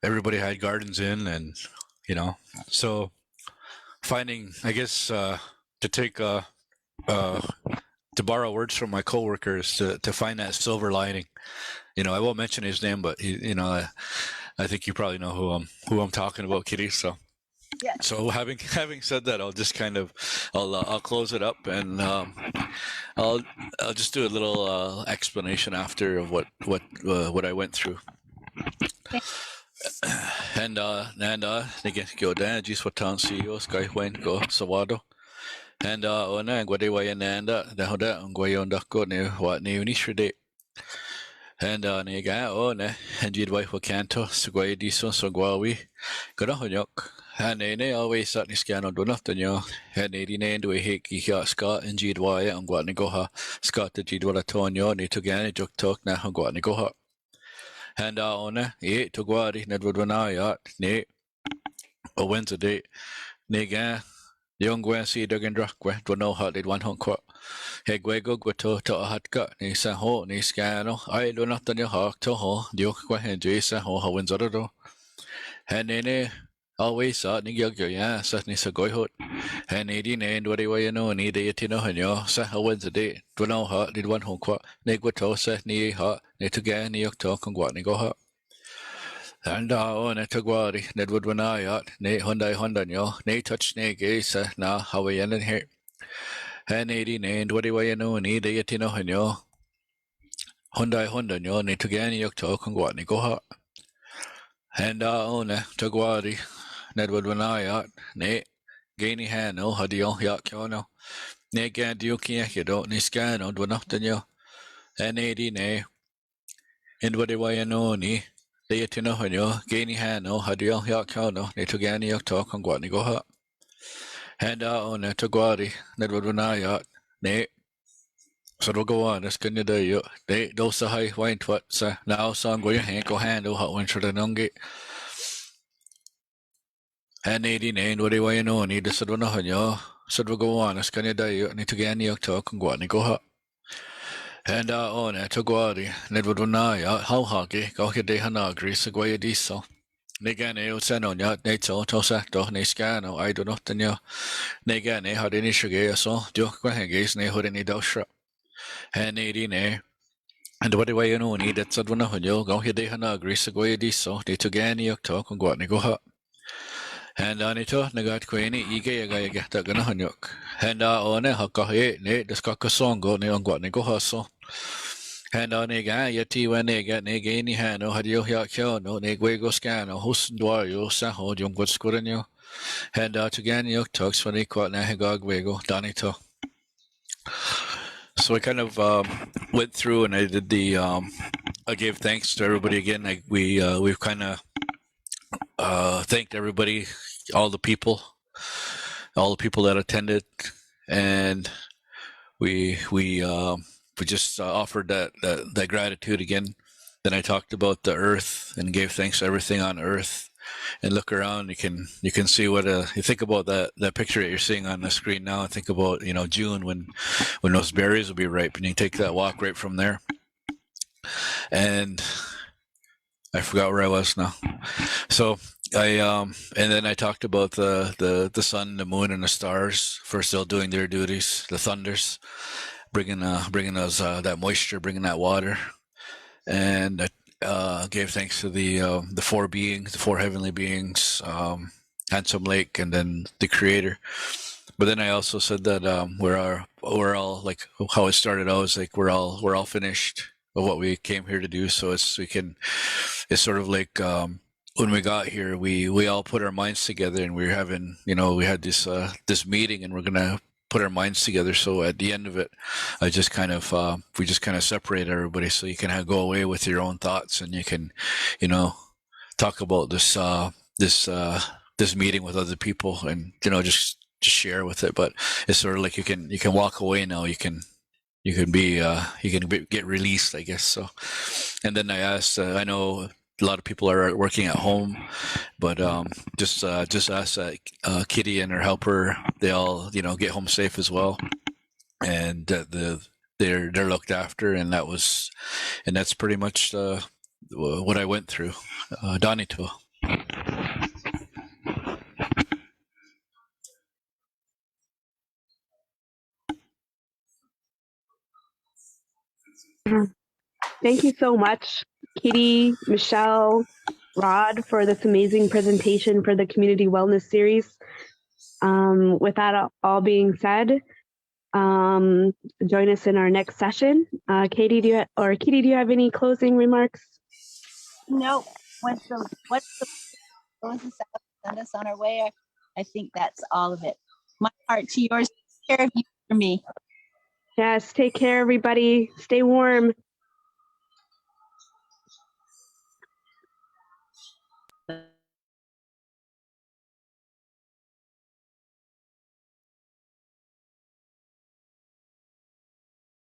everybody had gardens in, and so finding, I guess, to take to borrow words from my coworkers, to find that silver lining. I won't mention his name, but I think you probably know who I'm talking about, Kitty. So, yeah. So having said that, I'll just I'll close it up, and I'll just do a little explanation after of what I went through. And nige go dan jis watan CEO sky wen go sawado. And ona ngwade wa yananda da hoda ngwayonda ko ne wa ne unishide. And nega ona and jid wa kanto sugway diso sogwawi gora honyok. And ne always sat ni scan do nothing yo. And ne ne do he ki Scott and jid wa ya ngwa ne go ha Scott the jid wa tonyo ne to gan jok tok na ngwa ne go ha. And ona to guari nedwadwanaya ne o Wednesday ne ga young gwen si dogan drakwe dwano ha did one honko he gwego gwato to hatka ni sa ho ni scano I do not tanya ha to ho dio kwa henji sa ho ha wenzado hanene always sa ni gyagyo ya sa ni sa goy hot hanedi ne and what ni de tino hanyo sa ha Wednesday dwano ha did one honko ne gwato sa ni ha ne to ga ni yok to kongwa ni go ha. And ne tagwari nedwadwanayat ne Honda nyo ne touch ne gesa na hawayan here. And 80 ne and what do I know ni de yetino hanyo Honda nyo ne tugani yok to kongwa ni go ha. And ne tagwari nedwadwanayat ne gaini hano hadio yakyono ne gandiuki yakido ni scano dwanaftanyo. And 80 ne and what do I know ni they tino hanyo gaini hano hadio yakyono ne tugani yok to kongwa ni go ha. And ne tagwari nedwadwanayat ne so we'll go on. That's good to do. They those are high wine twat. So now song go your hand go handle hot winter the nungi. And 89 what do you know? Need to sit on a hanyo. So we'll go on. That's good to do. Need to get any talk and go on and go hot. And on it to guari nedwadwanaya how hockey go get de hanagri so go ya diesel. Nega ne usano nya ne to tosa to ne scano I don't know tanya nega ne had any sugar so do kwa hengis ne hore ni dosra he ne di ne and what do I know need that sadwana hoyo go hide hana gris go yedi so de to gani yok to kon go ne go ha and anito nagat queni ige yaga yaga ta gana hanyok and one ha ka he ne das ka song go ne on go ne go ha so and on ega yati when ne ga ne ga ni ha no hadio ya kyo no ne gwe go scan no hus dwa yo sa ho jong go skurenyo and to gan yok talks when he caught na hagog wego danito. So I kind of went through and I did the I gave thanks to everybody again. We've kind of thanked everybody, all the people that attended, and we just offered that gratitude again. Then I talked about the earth and gave thanks to everything on earth. And look around, you can see what you think about that picture that you're seeing on the screen now, and think about June when those berries will be ripe, and you take that walk right from there. And I forgot where I was now. So and then I talked about the sun, the moon, and the stars for still doing their duties. The thunders, bringing us that moisture, bringing that water, and gave thanks to the four beings, the four heavenly beings, Handsome Lake, and then the Creator. But then I also said that we're all like how it started out was like we're all finished of what we came here to do. So it's sort of like when we got here, we all put our minds together, and we were having we had this meeting, and we're gonna put our minds together. So at the end of it, we just kind of separate everybody, so you can go away with your own thoughts, and you can, talk about this meeting with other people, and just share with it. But it's sort of like you can walk away now. You can get released, I guess. So, and then I asked, I know a lot of people are working at home, but just ask that Kitty and her helper, they all get home safe as well, and they're looked after, and that's pretty much what I went through. Donito. Thank you so much, Kitty, Michelle, Rod, for this amazing presentation for the Community Wellness Series. With that all being said, join us in our next session. Kitty, do you have any closing remarks? No, once the closes out, send us on our way. I think that's all of it. My heart to yours. Take care of you for me. Yes, take care, everybody. Stay warm.